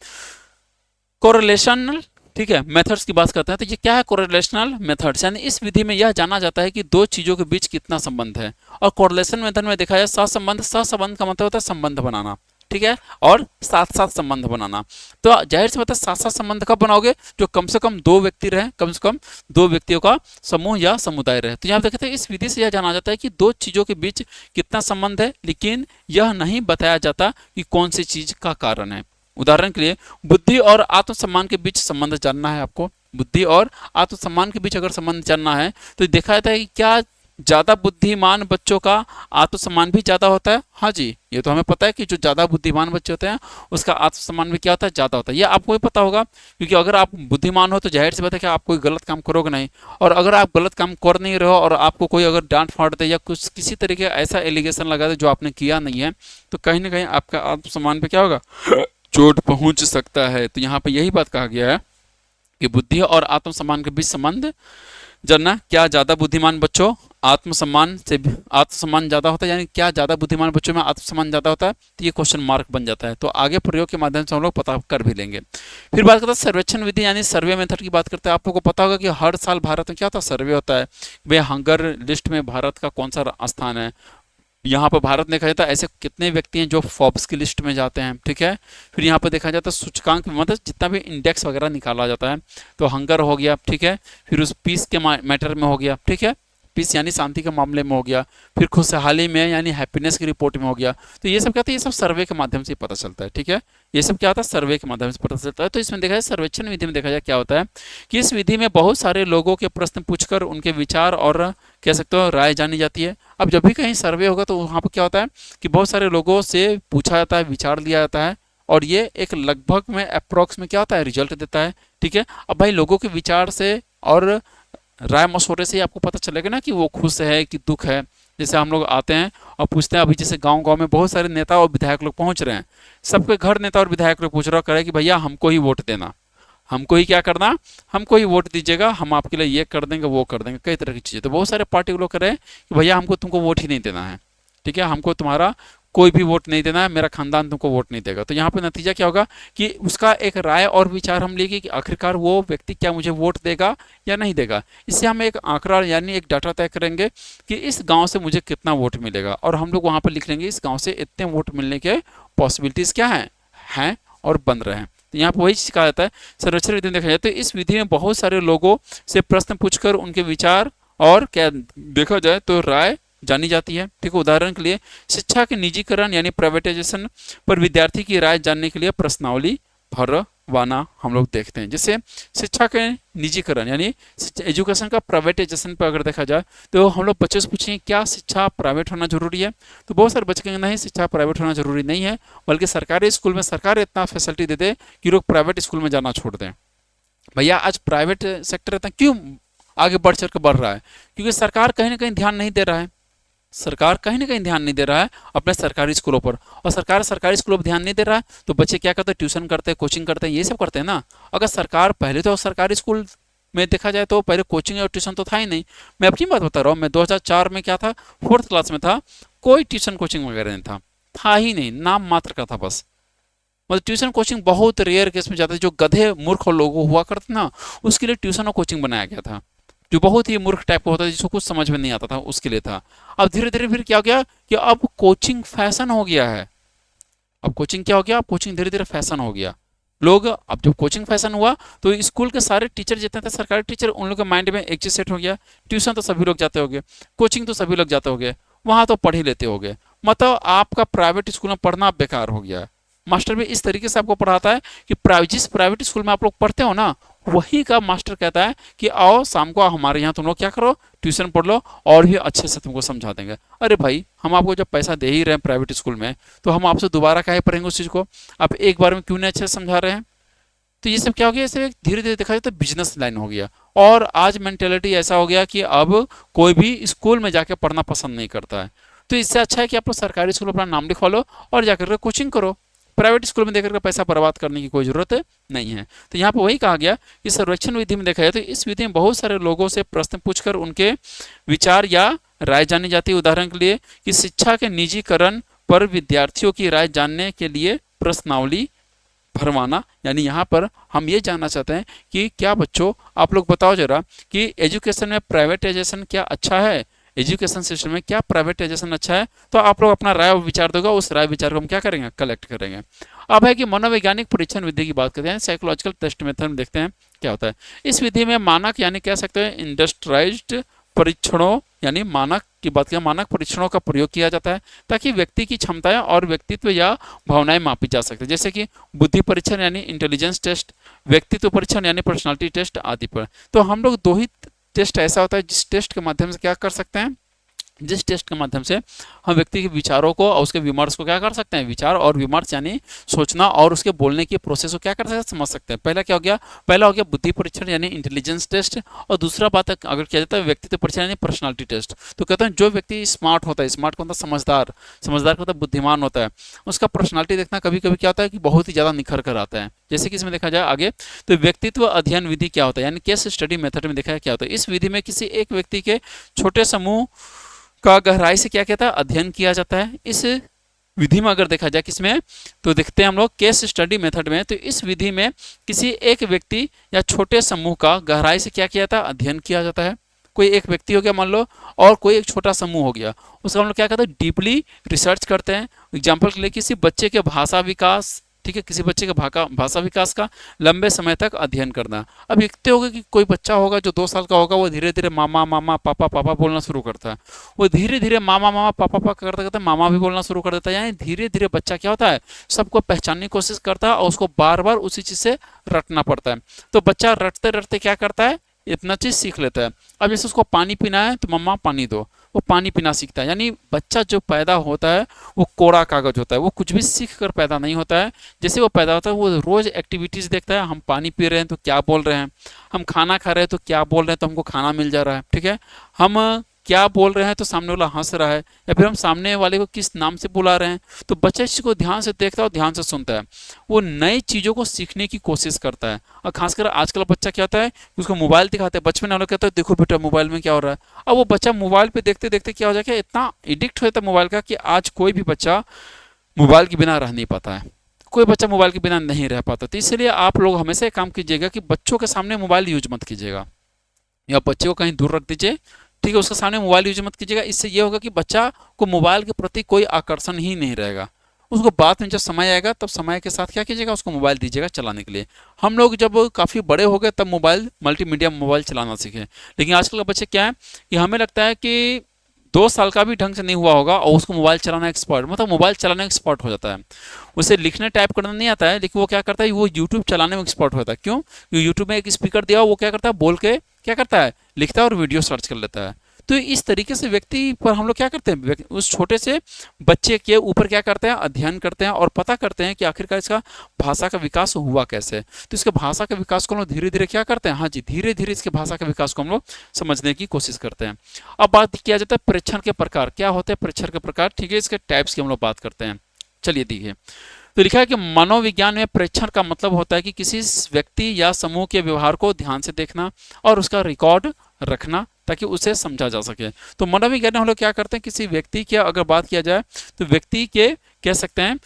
कोरिलेशनल, ठीक है, मेथड्स की बात करते हैं। तो ये क्या है, कोरिलेशनल मेथड्स, यानी इस विधि में यह जाना जाता है कि दो चीजों के बीच कितना संबंध है। और कोरिलेशन मेथड में देखा जाए सहसंबंध, सहसंबंध का मतलब होता है संबंध बनाना, ठीक है, और साथ साथ संबंध बनाना। तो जाहिर सी बात है साथ साथ संबंध कब बनाओगे, जो कम से कम दो व्यक्ति रहे, कम से कम दो व्यक्तियों का समूह या समुदाय रहे। तो यहाँ देखते हैं इस विधि से यह जाना जाता है कि दो चीजों के बीच कितना संबंध है, लेकिन यह नहीं बताया जाता कि कौन सी चीज का कारण है। उदाहरण के लिए बुद्धि और आत्मसम्मान के बीच संबंध जानना है आपको, बुद्धि और आत्मसम्मान के बीच अगर संबंध जानना है तो देखा जाता है कि क्या ज्यादा बुद्धिमान बच्चों का आत्मसम्मान भी ज्यादा होता है। हाँ जी, ये तो हमें पता है कि जो ज्यादा बुद्धिमान बच्चे होते हैं उसका आत्मसम्मान भी क्या होता है, ज्यादा होता है। ये आपको भी पता होगा, क्योंकि अगर आप बुद्धिमान हो तो जाहिर सी बात है कि आप कोई गलत काम करोगे नहीं। और अगर आप गलत काम कर नहीं रहे हो और आपको कोई अगर डांट फाड़ दे या कुछ किसी तरीके ऐसा एलिगेशन लगा दे जो आपने किया नहीं है, तो कहीं ना कहीं आपका आत्मसम्मान पे क्या होगा, चोट पहुंच सकता है। तो यहाँ पे यही बात कहा गया है कि बुद्धि और आत्मसम्मान के बीच संबंध जानना। क्या ज्यादा बुद्धिमान बच्चों आत्मसम्मान से आत्मसम्मान ज्यादा होता है, यानी क्या ज्यादा बुद्धिमान बच्चों में आत्मसम्मान ज्यादा होता है, तो ये क्वेश्चन मार्क बन जाता है। तो आगे प्रयोग के माध्यम से हम लोग पता कर भी लेंगे। फिर बात करते हैं सर्वेक्षण विधि, यानी सर्वे मेथड की बात करते हैं। आप लोगों को पता होगा कि हर साल भारत में क्या होता है, सर्वे होता है। वे हंगर लिस्ट में भारत का कौन सा स्थान है, यहाँ पर भारत देखा जाता है ऐसे कितने व्यक्ति हैं जो फोर्ब्स की लिस्ट में जाते हैं, ठीक है। फिर यहाँ पर देखा जाता है सूचकांक, मतलब जितना भी इंडेक्स वगैरह निकाला जाता है। तो हंगर हो गया, ठीक है। फिर उस पीस के मैटर में हो गया, ठीक है, पीस यानी शांति के मामले में हो गया। फिर खुशहाली में यानी हैप्पीनेस की रिपोर्ट में हो गया। तो ये सब क्या होता है, ये सब सर्वे के माध्यम से पता चलता है, ठीक है। ये सब क्या होता है, सर्वे के माध्यम से पता चलता है। तो इसमें देखा जाए सर्वेक्षण विधि में देखा जाए क्या होता है कि इस विधि में बहुत सारे लोगों के प्रश्न पूछकर उनके विचार और कह सकते हो राय जानी जाती है। अब जब भी कहीं सर्वे होगा तो वहाँ पर क्या होता है कि बहुत सारे लोगों से पूछा जाता है, विचार लिया जाता है, और ये एक लगभग में अप्रोक्स में क्या होता है, रिजल्ट देता है, ठीक है। अब भाई लोगों के विचार से और राय मशवरे से ही आपको पता चलेगा ना कि वो खुश है कि दुख है। जैसे हम लोग आते हैं और पूछते हैं, अभी जैसे गांव-गांव में बहुत सारे नेता और विधायक लोग पहुंच रहे हैं, सबके घर नेता और विधायक लोग पूछ रहा करे कि भैया हमको ही वोट देना, हमको ही क्या करना, हमको ही वोट दीजिएगा, हम आपके लिए ये कर देंगे वो कर देंगे, कई तरह की चीज़ें। तो बहुत सारे पार्टी लोग कह रहे हैं कि भैया हमको तुमको वोट ही नहीं देना है, ठीक है, हमको तुम्हारा कोई भी वोट नहीं देना है, मेरा खानदान तुमको वोट नहीं देगा। तो यहाँ पे नतीजा क्या होगा कि उसका एक राय और विचार हम लेंगे कि आखिरकार वो व्यक्ति क्या मुझे वोट देगा या नहीं देगा। इससे हम एक आंकड़ा यानी एक डाटा तय करेंगे कि इस गांव से मुझे कितना वोट मिलेगा, और हम लोग वहाँ पर लिख लेंगे इस गांव से इतने वोट मिलने के पॉसिबिलिटीज़ क्या हैं और बन रहे हैं। तो यहाँ पर वही चीज़ कहा जाता है सर्वेक्षण विधि में देखा जाए तो इस विधि में बहुत सारे लोगों से प्रश्न पूछकर उनके विचार और क्या देखा जाए तो राय जानी जाती है। ठीक है, उदाहरण के लिए शिक्षा के निजीकरण यानी प्राइवेटाइजेशन पर विद्यार्थी की राय जानने के लिए प्रश्नावली भरवाना हम लोग देखते हैं। जैसे शिक्षा के निजीकरण यानी एजुकेशन का प्राइवेटाइजेशन पर अगर देखा जाए तो हम लोग बच्चों से पूछेंगे क्या शिक्षा प्राइवेट होना जरूरी है, तो बहुत सारे बच्चे कहेंगे नहीं शिक्षा प्राइवेट होना जरूरी नहीं है, बल्कि सरकारी स्कूल में सरकार इतना फैसिलिटी दे दे कि लोग प्राइवेट स्कूल में जाना छोड़ दें। भैया आज प्राइवेट सेक्टर इतना क्यों आगे बढ़ चढ़ कर बढ़ रहा है? क्योंकि सरकार कहीं ना कहीं ध्यान नहीं दे रहा है, सरकार कहीं ना कहीं ध्यान नहीं दे रहा है अपने सरकारी स्कूलों पर, और सरकार सरकारी स्कूलों पर ध्यान नहीं दे रहा है तो बच्चे क्या करते हैं, ट्यूशन करते हैं, कोचिंग करते हैं, ये सब करते हैं ना। अगर सरकार पहले तो सरकारी स्कूल में देखा जाए तो पहले कोचिंग और ट्यूशन तो था ही नहीं। मैं अपनी बात बता रहा हूँ, मैं 2004 में क्या था, 4th क्लास में था, कोई ट्यूशन कोचिंग वगैरह नहीं था ही नहीं, नाम मात्र का था बस। मतलब ट्यूशन कोचिंग बहुत रेयर केस में जाता है, जो गधे मूर्ख लोग हुआ करते ना उसके लिए ट्यूशन और कोचिंग बनाया गया था, जो बहुत ही मूर्ख टाइप का होता है जिसको कुछ समझ में नहीं आता था उसके लिए था। अब धीरे धीरे फिर क्या हो गया कि अब कोचिंग फैशन हो गया है। अब कोचिंग क्या हो गया, अब कोचिंग धीरे धीरे फैशन हो गया। लोग अब जब कोचिंग फैशन हुआ तो स्कूल के सारे टीचर जितने थे सरकारी टीचर, उन लोगों के माइंड में एक चीज सेट हो गया, ट्यूशन तो सभी लोग जाते होंगे, कोचिंग तो सभी लोग जाते होंगे, वहां तो पढ़ ही लेते होंगे, मतलब आपका प्राइवेट स्कूल में पढ़ना बेकार हो गया है। मास्टर भी इस तरीके से आपको पढ़ाता है कि जिस प्राइवेट स्कूल में आप लोग पढ़ते हो ना वही का मास्टर कहता है कि आओ शाम को हमारे यहाँ तुम लोग क्या करो, ट्यूशन पढ़ लो और भी अच्छे से तुमको समझा देंगे। अरे भाई हम आपको जब पैसा दे ही रहे हैं प्राइवेट स्कूल में तो हम आपसे दोबारा काहे पढ़ेंगे उस चीज़ को, आप एक बार में क्यों नहीं अच्छे से समझा रहे हैं। तो ये सब क्या हो गया, इसे धीरे धीरे देखा जाए तो बिजनेस लाइन हो गया, और आज मेंटेलिटी ऐसा हो गया कि अब कोई भी स्कूल में जाके पढ़ना पसंद नहीं करता है। तो इससे अच्छा है कि आप लोग सरकारी स्कूल में अपना नाम लिखवा लो और जाकर के कोचिंग करो, प्राइवेट स्कूल में देकर के पैसा बर्बाद करने की कोई जरूरत नहीं है। तो यहाँ पर वही कहा गया कि सर्वेक्षण विधि में देखा जाए तो इस विधि में बहुत सारे लोगों से प्रश्न पूछकर उनके विचार या राय जानी जाती है। उदाहरण के लिए कि शिक्षा के निजीकरण पर विद्यार्थियों की राय जानने के लिए प्रश्नावली भरवाना, यानी यहाँ पर हम ये जानना चाहते हैं कि क्या बच्चों आप लोग बताओ जरा कि एजुकेशन में प्राइवेटाइजेशन क्या अच्छा है, एजुकेशन सिस्टम में क्या प्राइवेटाइजेशन अच्छा है। तो आप लोग अपना राय और विचार दोगे, उस राय विचार को हम क्या करेंगे, कलेक्ट करेंगे। अब है कि मनोवैज्ञानिक परीक्षण विधि की बात करते हैं, साइकोलॉजिकल टेस्ट मेथड में देखते हैं क्या होता है। इस विधि में मानक यानी कह सकते हैं इंडस्ट्रियलाइज्ड परीक्षणों यानी मानक की बात करें, मानक परीक्षणों का प्रयोग किया जाता है ताकि व्यक्ति की क्षमताएं और व्यक्तित्व या भावनाएं मापी जा सकते हैं। जैसे कि बुद्धि परीक्षण यानी इंटेलिजेंस टेस्ट, व्यक्तित्व परीक्षण यानी पर्सनालिटी टेस्ट आदि पर। तो हम लोग दो ही टेस्ट ऐसा होता है जिस टेस्ट के माध्यम से क्या कर सकते हैं, जिस टेस्ट के माध्यम से हम व्यक्ति के विचारों को और उसके विमर्श को क्या कर सकते हैं, विचार और विमर्श यानी सोचना और उसके बोलने की प्रोसेस को क्या कर सकते हैं, समझ सकते हैं। पहला क्या हो गया, पहला हो गया बुद्धि परीक्षण यानी इंटेलिजेंस टेस्ट, और दूसरा बात अगर किया जाता है व्यक्तित्व परीक्षण यानी पर्सनालिटी टेस्ट। तो कहते हैं जो व्यक्ति स्मार्ट होता है, स्मार्ट को मतलब समझदार, समझदार को मतलब बुद्धिमान होता है, उसका पर्सनालिटी देखना कभी कभी क्या होता है कि बहुत ही ज़्यादा निखर कर आता है। जैसे कि इसमें देखा जाए आगे तो व्यक्तित्व अध्ययन विधि क्या होता है, यानी केस स्टडी मेथड में देखा क्या होता है। इस विधि में किसी एक व्यक्ति के छोटे समूह का गहराई से क्या कहता है, अध्ययन किया जाता है। इस विधि में अगर देखा जाए किसमें, तो देखते हैं हम लोग केस स्टडी मेथड में। तो इस विधि में किसी एक व्यक्ति या छोटे समूह का गहराई से क्या किया जाता है, अध्ययन किया जाता है। कोई एक व्यक्ति हो गया मान लो, और कोई एक छोटा समूह हो गया, उसका हम लोग क्या कहते हैं, डीपली रिसर्च करते हैं। एग्जाम्पल के लिए किसी बच्चे के भाषा विकास, ठीक है, किसी बच्चे के भाषा विकास का लंबे समय तक अध्ययन करना। अब देखते होगा कि कोई बच्चा होगा जो 2 साल का होगा, वो धीरे धीरे मामा मामा पापा पापा बोलना शुरू करता है, वो धीरे धीरे मामा मामा पापा पापा करते करते मामा भी बोलना शुरू कर देता है। यानी धीरे धीरे बच्चा क्या होता है, सबको पहचानने की कोशिश करता है और उसको बार बार उसी चीज़ से रटना पड़ता है। तो बच्चा रटते रटते क्या करता है, इतना चीज़ सीख लेता है। अब जैसे उसको पानी पीना है तो मम्मा पानी दो, वो पानी पीना सीखता है। यानी बच्चा जो पैदा होता है वो कोरा कागज होता है, वो कुछ भी सीख कर पैदा नहीं होता है। जैसे वो पैदा होता है वो रोज़ एक्टिविटीज़ देखता है, हम पानी पी रहे हैं तो क्या बोल रहे हैं, हम खाना खा रहे हैं तो क्या बोल रहे हैं तो हमको खाना मिल जा रहा है, ठीक है, हम क्या बोल रहे हैं तो सामने वाला हंस रहा है, या फिर हम सामने वाले को किस नाम से बुला रहे हैं। तो बच्चा इसको ध्यान से देखता है और ध्यान से सुनता है, वो नई चीज़ों को सीखने की कोशिश करता है। और खासकर आजकल बच्चा क्या होता है, उसको मोबाइल दिखाते हैं, बचपन में हम लोग कहते हैं देखो बेटा मोबाइल में क्या हो रहा है। अब वो बच्चा मोबाइल पे देखते देखते क्या हो जाएगा, इतना एडिक्ट हो जाता है मोबाइल का कि आज कोई भी बच्चा मोबाइल के बिना रह नहीं पाता है, कोई बच्चा मोबाइल के बिना नहीं रह पाता। तो इसलिए आप लोग हमेशा एक काम कीजिएगा कि बच्चों के सामने मोबाइल यूज मत कीजिएगा, या बच्चे को कहीं दूर रख दीजिए, ठीक है, उसके सामने मोबाइल यूज मत कीजिएगा। इससे ये होगा कि बच्चा को मोबाइल के प्रति कोई आकर्षण ही नहीं रहेगा, उसको बाद में जब समय आएगा तब समय के साथ क्या कीजिएगा, उसको मोबाइल दीजिएगा चलाने के लिए। हम लोग जब काफ़ी बड़े हो गए तब मोबाइल, मल्टीमीडिया मोबाइल चलाना सीखे, लेकिन आजकल के बच्चे क्या है कि हमें लगता है कि 2 साल का भी ढंग से नहीं हुआ होगा और उसको मोबाइल चलाना एक्सपर्ट, मतलब मोबाइल चलाने एक्सपर्ट हो जाता है। उसे लिखने टाइप करना नहीं आता है, लेकिन वो क्या करता है, वो यूट्यूब चलाने में एक्सपर्ट होता है। क्यों? क्योंकि यूट्यूब में एक स्पीकर दिया, वो क्या करता है, बोल के क्या करता है, लिखता है और वीडियो सर्च कर लेता है। तो इस तरीके से व्यक्ति पर हम लोग क्या करते हैं, उस छोटे से बच्चे के ऊपर क्या करते हैं, अध्ययन करते हैं और पता करते हैं कि आखिरकार इसका भाषा का विकास हुआ कैसे। तो इसके भाषा के विकास को हम लोग धीरे धीरे क्या करते हैं, हाँ जी, धीरे धीरे इसके भाषा के विकास को हम लोग समझने की कोशिश करते हैं। अब बात किया जाता है प्रेक्षण के प्रकार, क्या होते हैं प्रेक्षण के प्रकार, ठीक है, इसके टाइप्स की हम लोग बात करते हैं। चलिए देखिए, तो लिखा है कि मनोविज्ञान में प्रेक्षण का मतलब होता है कि किसी व्यक्ति या समूह के व्यवहार को ध्यान से देखना और उसका रिकॉर्ड रखना ताकि उसे समझा जा सके। तो मनोविज्ञान में हम लोग क्या करते हैं, किसी व्यक्ति की अगर बात किया जाए तो व्यक्ति के कह सकते हैं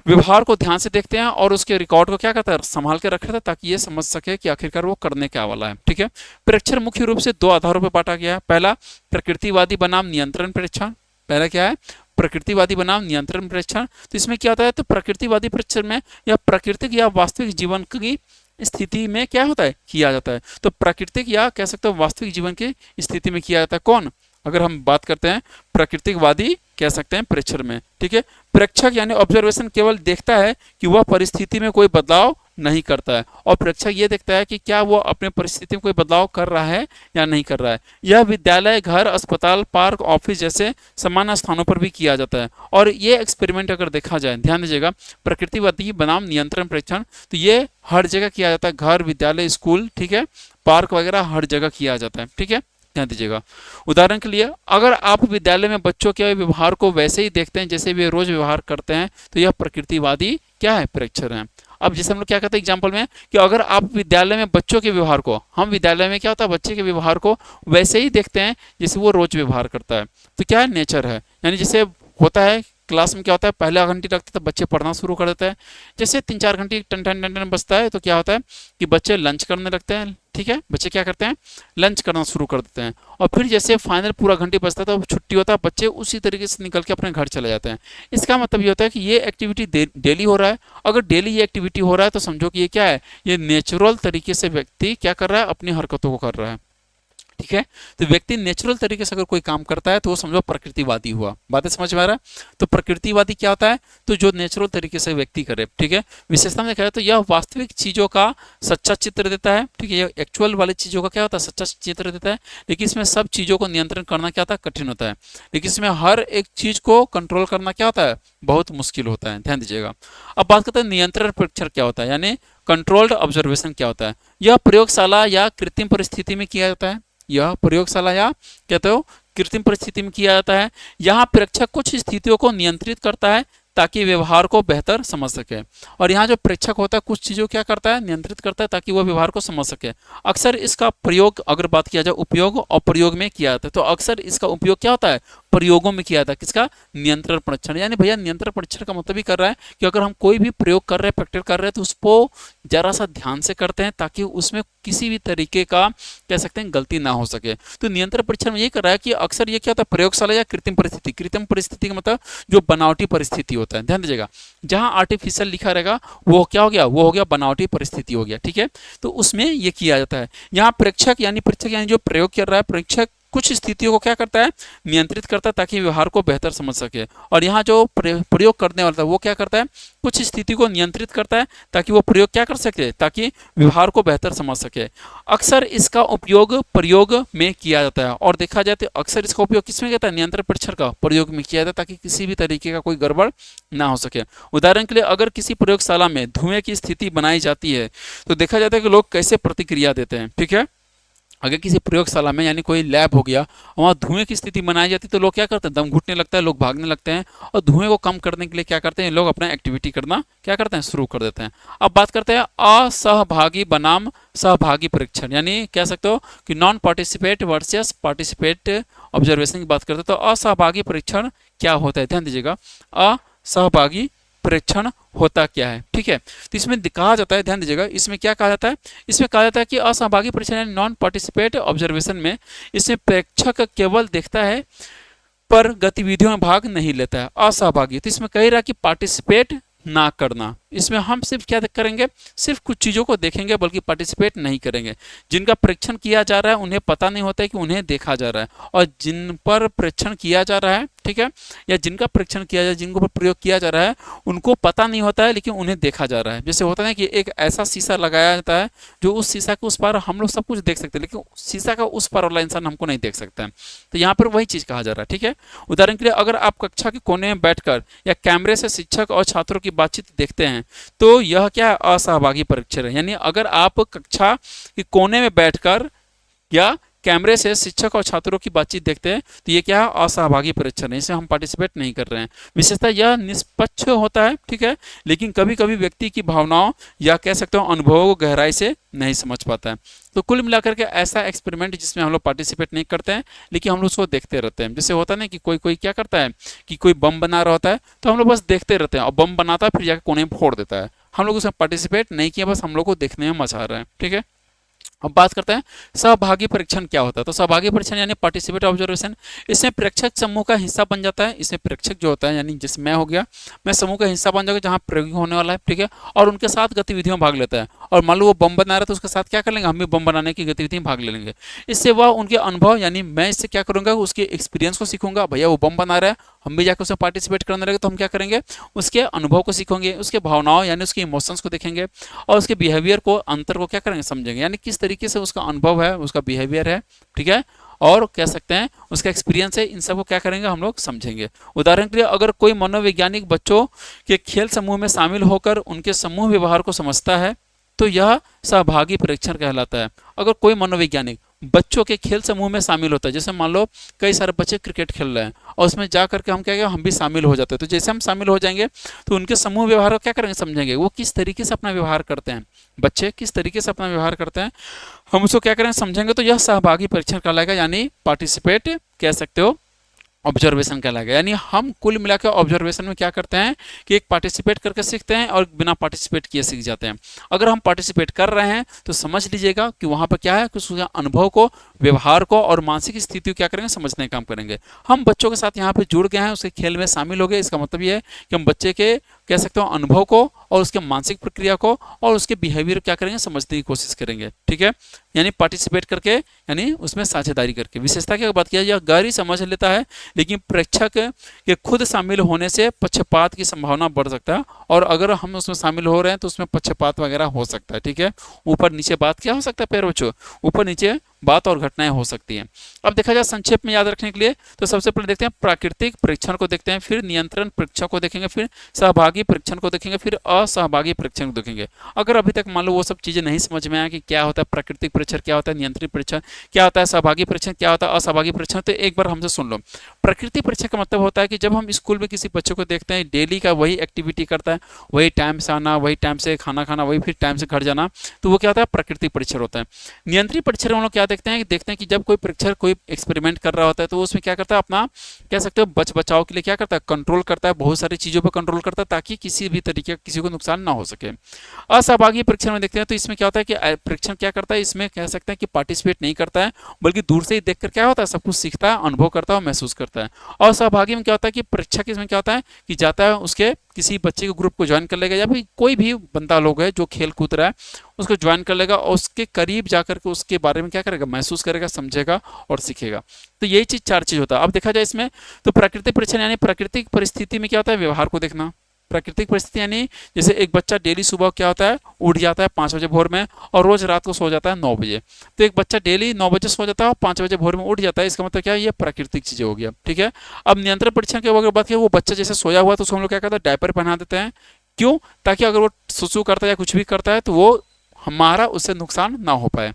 व्यवहार को ध्यान से देखते हैं और उसके रिकॉर्ड को क्या करता है, संभाल के रखता है ताकि ये समझ सके कि आखिरकार वो करने क्या वाला है। ठीक है, प्रेक्षण मुख्य रूप से 2 आधारों पर बांटा गया है। पहला प्रकृतिवादी बनाम नियंत्रण प्रेक्षण। पहला क्या है, प्रकृतिवादी बनाम नियंत्रण प्रेक्षण। तो इसमें क्या होता है, तो प्रकृतिवादी प्रेक्षण में या प्राकृतिक या वास्तविक जीवन की स्थिति में क्या होता है, किया जाता है। तो प्राकृतिक या कह सकते हो वास्तविक जीवन की स्थिति में किया जाता है। कौन, अगर हम बात करते हैं प्राकृतिकवादी कह सकते हैं प्रेक्षण में। ठीक है, प्रेक्षक यानी ऑब्जर्वेशन केवल देखता है कि वह परिस्थिति में कोई बदलाव नहीं करता है, और प्रेक्षक ये देखता है कि क्या वो अपने परिस्थिति में कोई बदलाव कर रहा है या नहीं कर रहा है। यह विद्यालय, घर, अस्पताल, पार्क, ऑफिस जैसे सामान्य स्थानों पर भी किया जाता है। और ये एक्सपेरिमेंट अगर देखा जाए, ध्यान दीजिएगा, प्रकृतिवादी बनाम नियंत्रण प्रेक्षण, तो ये हर जगह किया जाता है, घर, विद्यालय, स्कूल, ठीक है, पार्क वगैरह हर जगह किया जाता है। ठीक है, ध्यान दीजिएगा। उदाहरण के लिए, अगर आप विद्यालय में बच्चों के व्यवहार को वैसे ही देखते हैं जैसे वे रोज व्यवहार करते हैं, तो यह प्रकृतिवादी क्या है, प्रेक्षण है। अब जैसे हम लोग क्या कहते हैं एग्जाम्पल में, कि अगर आप विद्यालय में बच्चों के व्यवहार को, हम विद्यालय में क्या होता है, बच्चे के व्यवहार को वैसे ही देखते हैं जैसे वो रोज व्यवहार करता है, तो क्या है, नेचर है। यानी जैसे होता है क्लास में क्या होता है, पहले घंटी लगता है तो बच्चे पढ़ना शुरू कर देते हैं, जैसे 3-4 घंटी टन टन टन टन बजता है तो क्या होता है कि बच्चे लंच करने लगते हैं। ठीक है, बच्चे क्या करते हैं, लंच करना शुरू कर देते हैं, और फिर जैसे फाइनल पूरा घंटी बजता है तो छुट्टी होता है, बच्चे उसी तरीके से निकल के अपने घर चले जाते हैं। इसका मतलब ये होता है कि ये एक्टिविटी डेली हो रहा है। अगर डेली ये एक्टिविटी हो रहा है तो समझो कि ये क्या है, ये नेचुरल तरीके से व्यक्ति क्या कर रहा है, अपनी हरकतों को कर रहा है। ठीक है, तो व्यक्ति नेचुरल तरीके से अगर कोई काम करता है तो वो समझो प्रकृतिवादी हुआ। बातें समझ में आ रहा है? तो प्रकृतिवादी क्या होता है, तो जो नेचुरल तरीके से व्यक्ति करे। ठीक है, विशेषता में देखा जाए तो यह वास्तविक चीजों का सच्चा चित्र देता है। ठीक है, ये एक्चुअल वाली चीजों का क्या होता है, सच्चा चित्र देता है, लेकिन इसमें सब चीजों को नियंत्रण करना क्या होता है, कठिन होता है। लेकिन इसमें हर एक चीज को कंट्रोल करना क्या होता है, बहुत मुश्किल होता है। ध्यान दीजिएगा। अब बात करते हैं नियंत्रण परीक्षण क्या होता है, यानी कंट्रोल्ड ऑब्जर्वेशन क्या होता है। यह प्रयोगशाला या कृत्रिम परिस्थिति में किया जाता है। यह प्रयोगशाला या कहते हो कृत्रिम परिस्थिति में किया जाता है। यहाँ प्रेक्षक कुछ स्थितियों को नियंत्रित करता है ताकि व्यवहार को बेहतर समझ सके। और यहाँ जो प्रेक्षक होता है कुछ चीज़ों क्या करता है, नियंत्रित करता है ताकि वह व्यवहार को समझ सके। अक्सर इसका प्रयोग, अगर बात किया जाए उपयोग और प्रयोग में किया जाता है, तो अक्सर इसका उपयोग क्या होता है, प्रयोगों में किया जाता है। किसका, नियंत्रण परीक्षण। यानी भैया नियंत्रण परीक्षण का मतलब ही कर रहा है कि अगर हम कोई भी प्रयोग कर रहे हैं, प्रैक्टिस कर रहे हैं, तो उसको जरा सा ध्यान से करते हैं ताकि उसमें किसी भी तरीके का कह सकते हैं गलती ना हो सके। तो नियंत्रण परीक्षण में ये कर रहा है कि अक्सर ये क्या होता है, प्रयोगशाला या कृत्रिम परिस्थिति। कृत्रिम परिस्थिति का मतलब जो बनावटी परिस्थिति होता है। ध्यान दीजिएगा, जहां आर्टिफिशियल लिखा रहेगा वो क्या हो गया, वो हो गया बनावटी परिस्थिति हो गया। ठीक है, तो उसमें ये किया जाता है। यहाँ प्रेक्षक यानी जो प्रयोग कर रहा है, प्रेक्षक कुछ स्थितियों को क्या करता है, नियंत्रित करता है ताकि व्यवहार को बेहतर समझ सके। और यहाँ जो प्रयोग करने वाला था वो क्या करता है, कुछ स्थिति को नियंत्रित करता है ताकि वो प्रयोग क्या कर सके, ताकि व्यवहार को बेहतर समझ सके। अक्सर इसका उपयोग प्रयोग में किया जाता है। और देखा जाए तो अक्सर इसका उपयोग किसमें किया जाता है, नियंत्रण परीक्षण का प्रयोग में किया जाता है ताकि किसी भी तरीके का कोई गड़बड़ ना हो सके। उदाहरण के लिए, अगर किसी प्रयोगशाला में धुएं की स्थिति बनाई जाती है तो देखा जाता है कि लोग कैसे प्रतिक्रिया देते हैं। ठीक है, अगर किसी प्रयोगशाला में यानी कोई लैब हो गया, वहाँ धुएं की स्थिति बनाई जाती है तो लोग क्या करते हैं, दम घुटने लगता है, लोग भागने लगते हैं, और धुएं को कम करने के लिए क्या करते हैं, लोग अपना एक्टिविटी करना क्या करते हैं, शुरू कर देते हैं। अब बात करते हैं असहभागी बनाम सहभागी परीक्षण, यानी कह सकते हो कि non participate versus participate observation की बात करते हैं। तो असहभागी परीक्षण क्या होता है, ध्यान दीजिएगा, असहभागी परीक्षण होता क्या है। ठीक है, तो इसमें कहा जाता है, ध्यान दीजिएगा, इसमें क्या कहा जाता है, इसमें कहा जाता है कि असहभागी परीक्षण यानी नॉन पार्टिसिपेट ऑब्जर्वेशन में इसमें प्रेक्षक केवल देखता है पर गतिविधियों में भाग नहीं लेता है, असहभागी। तो इसमें कह रहा है कि पार्टिसिपेट ना करना। इसमें हम सिर्फ क्या करेंगे, सिर्फ कुछ चीज़ों को देखेंगे बल्कि पार्टिसिपेट नहीं करेंगे। जिनका परीक्षण किया जा रहा है उन्हें पता नहीं होता है कि उन्हें देखा जा रहा है, और जिन पर परीक्षण किया जा रहा है, ठीक है, या जिनका परीक्षण किया जा, जिनको पर प्रयोग किया जा रहा है उनको पता नहीं होता है लेकिन उन्हें देखा जा रहा है। जैसे होता है कि एक ऐसा शीशा लगाया जाता है जो उस शीशा के उस पार हम लोग सब कुछ देख सकते हैं लेकिन शीशा का उस पार वाला इंसान हमको नहीं देख सकता है। तो यहाँ पर वही चीज़ कहा जा रहा है, ठीक है। उदाहरण के लिए अगर आप कक्षा के कोने में बैठकर या कैमरे से शिक्षक और छात्रों की बातचीत देखते हैं तो यह क्या है, असहभागी परीक्षण है। यानी अगर आप कक्षा के कोने में बैठकर या कैमरे से शिक्षक और छात्रों की बातचीत देखते हैं तो ये क्या है, असहभागी परीक्षण है, इसे हम पार्टिसिपेट नहीं कर रहे हैं। विशेषता यह निष्पक्ष होता है, ठीक है, लेकिन कभी कभी व्यक्ति की भावनाओं या कह सकते हो अनुभवों को गहराई से नहीं समझ पाता है। तो कुल मिलाकर के ऐसा एक्सपेरिमेंट जिसमें हम लोग पार्टिसिपेट नहीं करते हैं लेकिन हम लोग उसको देखते रहते हैं। जैसे होता है ना कि कोई कोई क्या करता है कि कोई बम बना रहा होता है तो हम लोग बस देखते रहते हैं, और बम बनाता है फिर जाकर कोने में फोड़ देता है। हम लोग उसमें पार्टिसिपेट नहीं किया, बस हम लोग को देखने में मजा आ रहा है, ठीक है। अब बात करते हैं सहभागी परीक्षण क्या होता है। तो सहभागी परीक्षण यानी पार्टिसिपेट ऑब्जर्वेशन, इसमें प्रेक्षक समूह का हिस्सा बन जाता है। इसमें प्रेक्षक जो होता है यानी जैसे मैं हो गया, मैं समूह का हिस्सा बन जाऊंगा जहाँ प्रयोग होने वाला है, ठीक है, और उनके साथ गतिविधियों में भाग लेता है। और मान लो वो बम बना रहा है तो उसके साथ क्या कर लेंगे, हम भी बम बनाने की गतिविधि में भाग ले लेंगे। इससे वह उनके अनुभव यानी मैं इससे क्या करूँगा, उसके एक्सपीरियंस को सीखूंगा। भैया वो बम बना रहा है, हम भी जाकर उसमें पार्टिसिपेट करने लगे तो हम क्या करेंगे, उसके अनुभव को सीखेंगे, उसके भावनाओं यानी उसके इमोशंस को देखेंगे, और उसके बिहेवियर को, अंतर को क्या करेंगे, समझेंगे। यानी किस तरीके से उसका अनुभव है, उसका बिहेवियर है, ठीक है, और कह सकते हैं उसका एक्सपीरियंस है, इन सबको क्या करेंगे, हम लोग समझेंगे। उदाहरण के लिए अगर कोई मनोवैज्ञानिक बच्चों के खेल समूह में शामिल होकर उनके समूह व्यवहार को समझता है तो यह सहभागी परीक्षण कहलाता है। अगर कोई मनोवैज्ञानिक बच्चों के खेल समूह में शामिल होता है, जैसे मान लो कई सारे बच्चे क्रिकेट खेल रहे हैं और उसमें जा करके हम क्या करेंगे, हम भी शामिल हो जाते हैं। तो जैसे हम शामिल हो जाएंगे तो उनके समूह व्यवहार को क्या करेंगे, समझेंगे, वो किस तरीके से अपना व्यवहार करते हैं, बच्चे किस तरीके से अपना व्यवहार करते हैं, हम उसको क्या करेंगे, समझेंगे। तो यह सहभागी परीक्षण कहलाएगा, यानी पार्टिसिपेट कह सकते हो, ऑब्जर्वेशन कहलाएगा। यानी हम कुल मिलाकर ऑब्जर्वेशन में क्या करते हैं कि एक पार्टिसिपेट करके सीखते हैं और बिना पार्टिसिपेट किए सीख जाते हैं। अगर हम पार्टिसिपेट कर रहे हैं तो समझ लीजिएगा कि वहाँ पर क्या है कि उसके अनुभव को, व्यवहार को और मानसिक स्थिति को क्या करेंगे, समझने का काम करेंगे। हम बच्चों के साथ यहाँ पे जुड़ गए हैं, उसके खेल में शामिल हो गए, इसका मतलब ये है कि हम बच्चे के कह सकते हो अनुभव को और उसके मानसिक प्रक्रिया को और उसके बिहेवियर क्या करेंगे, समझने की कोशिश करेंगे, ठीक है। यानी पार्टिसिपेट करके यानी उसमें साझेदारी करके। विशेषता की बात किया जाए, गहरी समझ लेता है लेकिन प्रेक्षक के खुद शामिल होने से पक्षपात की संभावना बढ़ सकता है, और अगर हम उसमें शामिल हो रहे हैं तो उसमें पक्षपात वगैरह हो सकता है, ठीक है। ऊपर नीचे बात क्या हो सकता है, पैर बच्चों, ऊपर नीचे बात और घटनाएं हो सकती हैं। अब देखा जाए संक्षेप में याद रखने के लिए तो सबसे पहले देखते हैं प्राकृतिक परीक्षण को देखते हैं, फिर नियंत्रण परीक्षण को देखेंगे, फिर सहभागी परीक्षण को देखेंगे, फिर असहभागी परीक्षण को देखेंगे। अगर अभी तक मान लो वो सब चीज़ें नहीं समझ में आया कि क्या होता है प्राकृतिक परीक्षण, क्या होता है नियंत्रित परीक्षण, क्या होता है सहभागी परीक्षण, क्या होता है असहभागी परीक्षण, तो एक बार हमसे सुन लो। प्रकृति परीक्षण का मतलब होता है कि जब हम स्कूल में किसी बच्चे को देखते हैं डेली का वही एक्टिविटी करता है, वही टाइम से आना, वही टाइम से खाना खाना, वही फिर टाइम से घर जाना, तो वो क्या होता है, प्राकृतिक परीक्षण होता है। नियंत्रित परीक्षण हम लोग क्या देखते हैं कि जब कोई परीक्षक कोई एक्सपेरिमेंट कर रहा होता है तो उसमें क्या करता है, अपना कह सकते हो बच बचाव के लिए क्या करता है, कंट्रोल करता है, बहुत सारी चीज़ों पर कंट्रोल करता है ताकि किसी भी तरीके का किसी को नुकसान ना हो सके। असहभागी परीक्षण में देखते हैं तो इसमें क्या होता है कि परीक्षण क्या करता है, इसमें कह सकते हैं कि पार्टिसिपेट नहीं करता है बल्कि दूर से ही देखकर क्या होता है, सब कुछ सीखता है, अनुभव करता है, महसूस करता है। और सहभागी में क्या होता है कि परीक्षक इसमें क्या होता है कि जाता है उसके किसी बच्चे के ग्रुप को ज्वाइन कर लेगा, या फिर कोई भी बंदा लोग है जो खेल कूद रहा है उसको ज्वाइन कर लेगा और उसके करीब जाकर के उसके बारे में क्या करेगा, महसूस करेगा, समझेगा और सीखेगा। तो यही चीज़, चार चीज़ होता है। अब देखा जाए इसमें तो प्राकृतिक परीक्षण यानी प्राकृतिक परिस्थिति में क्या होता है, व्यवहार को देखना। प्राकृतिक परिस्थिति यानी जैसे एक बच्चा डेली सुबह क्या होता है, उठ जाता है 5 बजे भोर में और रोज रात को सो जाता है 9 बजे। तो एक बच्चा डेली 9 बजे सो जाता है और 5 बजे भोर में उठ जाता है, इसका मतलब क्या है, ये प्राकृतिक चीजें हो गया, ठीक है। अब नियंत्रण परीक्षण की अगर बात करें, वो बच्चा जैसे सोया हुआ तो उसको हम लोग क्या करते हैं, डायपर पहना देते हैं। क्यों, ताकि अगर वो सुसु करता है या कुछ भी करता है तो वो हमारा उससे नुकसान ना हो पाए।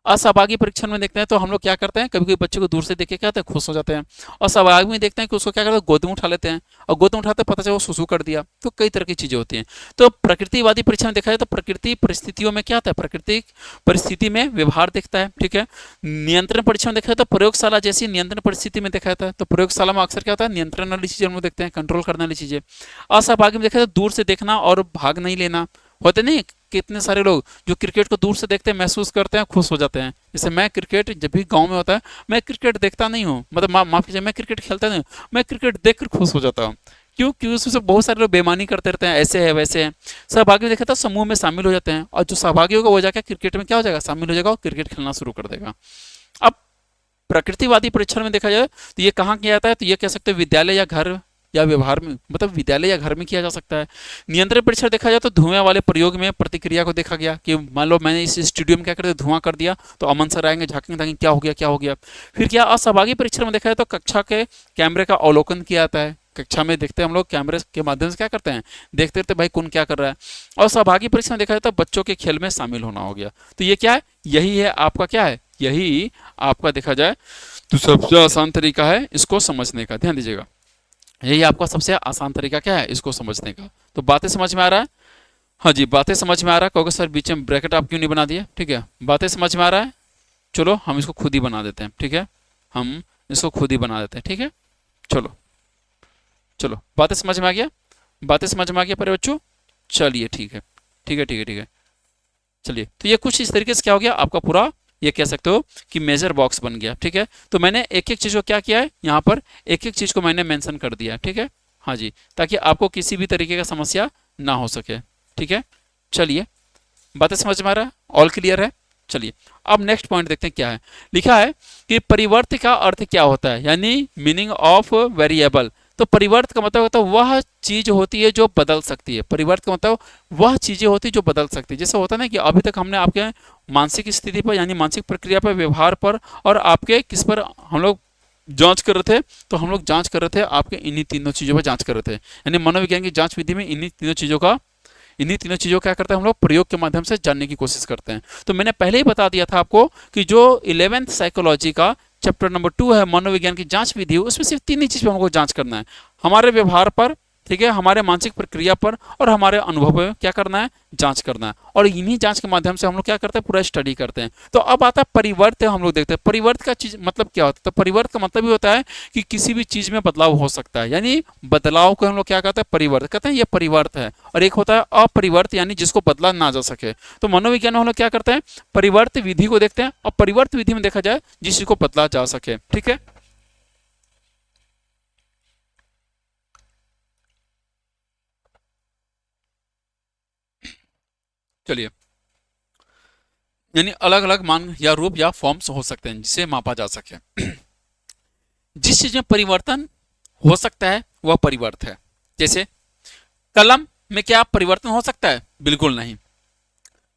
असहभागी परीक्षण में देखते हैं तो हम लोग क्या करते हैं, कभी कभी बच्चे को दूर से देख के क्या होता है, खुश हो जाते हैं। और सहभागी में देखते हैं कि उसको क्या करते हैं, गोद में उठा लेते हैं, और गोद में उठाते पता चला वो सुसु कर दिया। तो कई तरह की चीजें होती हैं। तो प्रकृतिवादी परीक्षण में देखा जाए तो प्रकृति परिस्थितियों में क्या होता है, प्राकृतिक परिस्थिति में व्यवहार देखता है, ठीक है। नियंत्रण परीक्षण में देखा जाए तो प्रयोगशाला जैसी नियंत्रण परिस्थिति में देखा जाता है। तो प्रयोगशाला में अक्सर क्या होता है, नियंत्रण वाली चीजें हम लोग देखते हैं, कंट्रोल करने वाली चीजें। असहभागी में देखा जाए तो दूर से देखना और भाग नहीं लेना, होते नहीं कितने सारे लोग जो क्रिकेट को दूर से देखते हैं, महसूस करते हैं, खुश हो जाते हैं। जैसे मैं क्रिकेट जब भी गांव में होता है, मैं क्रिकेट देखता नहीं हूँ, मतलब माफ कीजिए, मैं क्रिकेट खेलता नहीं हूँ, मैं क्रिकेट देखकर खुश हो जाता हूँ। क्यों? क्योंकि उसमें बहुत सारे लोग बेईमानी करते रहते हैं, ऐसे है वैसे है। सहभागी देखा था समूह में शामिल हो जाते हैं, और जो सहभागी होगा वो जाकर क्रिकेट में क्या हो जाएगा, शामिल हो जाएगा और क्रिकेट खेलना शुरू कर देगा। अब प्रकृतिवादी परीक्षण में देखा जाए तो ये कहाँ किया जाता है, तो ये कह सकते हैं विद्यालय या घर या व्यवहार में, मतलब विद्यालय या घर में किया जा सकता है। नियंत्रण परीक्षण देखा जाए तो धुएं वाले प्रयोग में प्रतिक्रिया को देखा गया कि मान लो मैंने इस स्टूडियो में क्या कर दिया, धुआं कर दिया, तो अमन सर आएंगे, झांकेंगे ताकि क्या हो गया क्या हो गया। फिर क्या असहभागी परीक्षण में देखा जाए तो कक्षा के कैमरे का अवलोकन किया जाता है। कक्षा में देखते हैं हम लोग कैमरे के माध्यम से क्या करते हैं, देखते रहते भाई कौन क्या कर रहा है। और सहभागी परीक्षण में देखा जाए तो बच्चों के खेल में शामिल होना हो गया। तो ये क्या है, यही है आपका क्या है, यही आपका देखा जाए तो सबसे आसान तरीका है इसको समझने का। ध्यान दीजिएगा, यही आपका सबसे आसान तरीका क्या है इसको समझने का। तो बातें समझ में आ रहा है? हाँ जी, बातें समझ में आ रहा है। कहोगे सर बीच में ब्रैकेट आप क्यों नहीं बना दिए? ठीक है, बातें समझ में आ रहा है। चलो हम इसको खुद ही बना देते हैं, ठीक है, हम इसको खुद ही बना देते हैं, ठीक है। चलो चलो, बातें समझ में आ गया, बातें समझ में आ गया प्यारे बच्चों। चलिए ठीक है ठीक है ठीक है ठीक है। चलिए, तो ये कुछ इस तरीके से क्या हो गया आपका पूरा, ये कह सकते हो कि मेजर बॉक्स बन गया। ठीक है, तो मैंने एक एक चीज़ को क्या किया है, यहाँ पर एक एक चीज़ को मैंने मेंशन कर दिया है। ठीक है, हाँ जी, ताकि आपको किसी भी तरीके का समस्या ना हो सके। ठीक है, चलिए, बातें समझ में आ रहा है, ऑल क्लियर है। चलिए, अब नेक्स्ट पॉइंट देखते हैं क्या है। लिखा है कि परिवर्त का अर्थ क्या होता है, यानी मीनिंग ऑफ वेरिएबल। तो परिवर्त का मतलब होता है वह चीज होती है जो बदल सकती है। परिवर्त का मतलब वह चीजें होती है जो बदल सकती है। जैसे होता है ना कि अभी तक हमने आपके मानसिक स्थिति पर, यानी मानसिक प्रक्रिया पर, व्यवहार पर और आपके किस पर हम लोग जांच कर रहे थे, तो हम लोग जांच कर रहे थे आपके इन्हीं तीनों चीजों पर जांच कर रहे थे। यानी मनोविज्ञान की जांच विधि में इन्हीं तीनों चीजों क्या करते हैं हम लोग, प्रयोग के माध्यम से जानने की कोशिश करते हैं। तो मैंने पहले ही बता दिया था आपको कि जो 11th साइकोलॉजी का चैप्टर नंबर 2 है, मनोविज्ञान की जांच विधि, उसमें सिर्फ तीन ही चीज पर हमको जांच करना है, हमारे व्यवहार पर, ठीक है, हमारे मानसिक प्रक्रिया पर और हमारे अनुभव पर क्या करना है, जांच करना है। और इन्हीं जांच के माध्यम से हम लोग क्या करते हैं, पूरा स्टडी करते हैं। तो अब आता है परिवर्त, हम लोग देखते हैं परिवर्त का चीज मतलब क्या होता है। तो परिवर्त का मतलब ये होता है कि किसी भी चीज में बदलाव हो सकता है, यानी बदलाव को हम लोग क्या कहते हैं, परिवर्त कहते हैं, ये परिवर्त है। और एक होता है अपरिवर्त, यानी जिसको बदला ना जा सके। तो मनोविज्ञान में हम लोग क्या करते हैं, परिवर्त विधि को देखते हैं, और परिवर्त विधि में देखा जाए जिस चीज को बदला जा सके। ठीक है, चलिए, यानी अलग अलग मान या रूप या फॉर्म्स हो सकते हैं जिसे मापा जा सके। जिस चीज में परिवर्तन हो सकता है वह परिवर्त है। जैसे कलम में क्या परिवर्तन हो सकता है? बिल्कुल नहीं।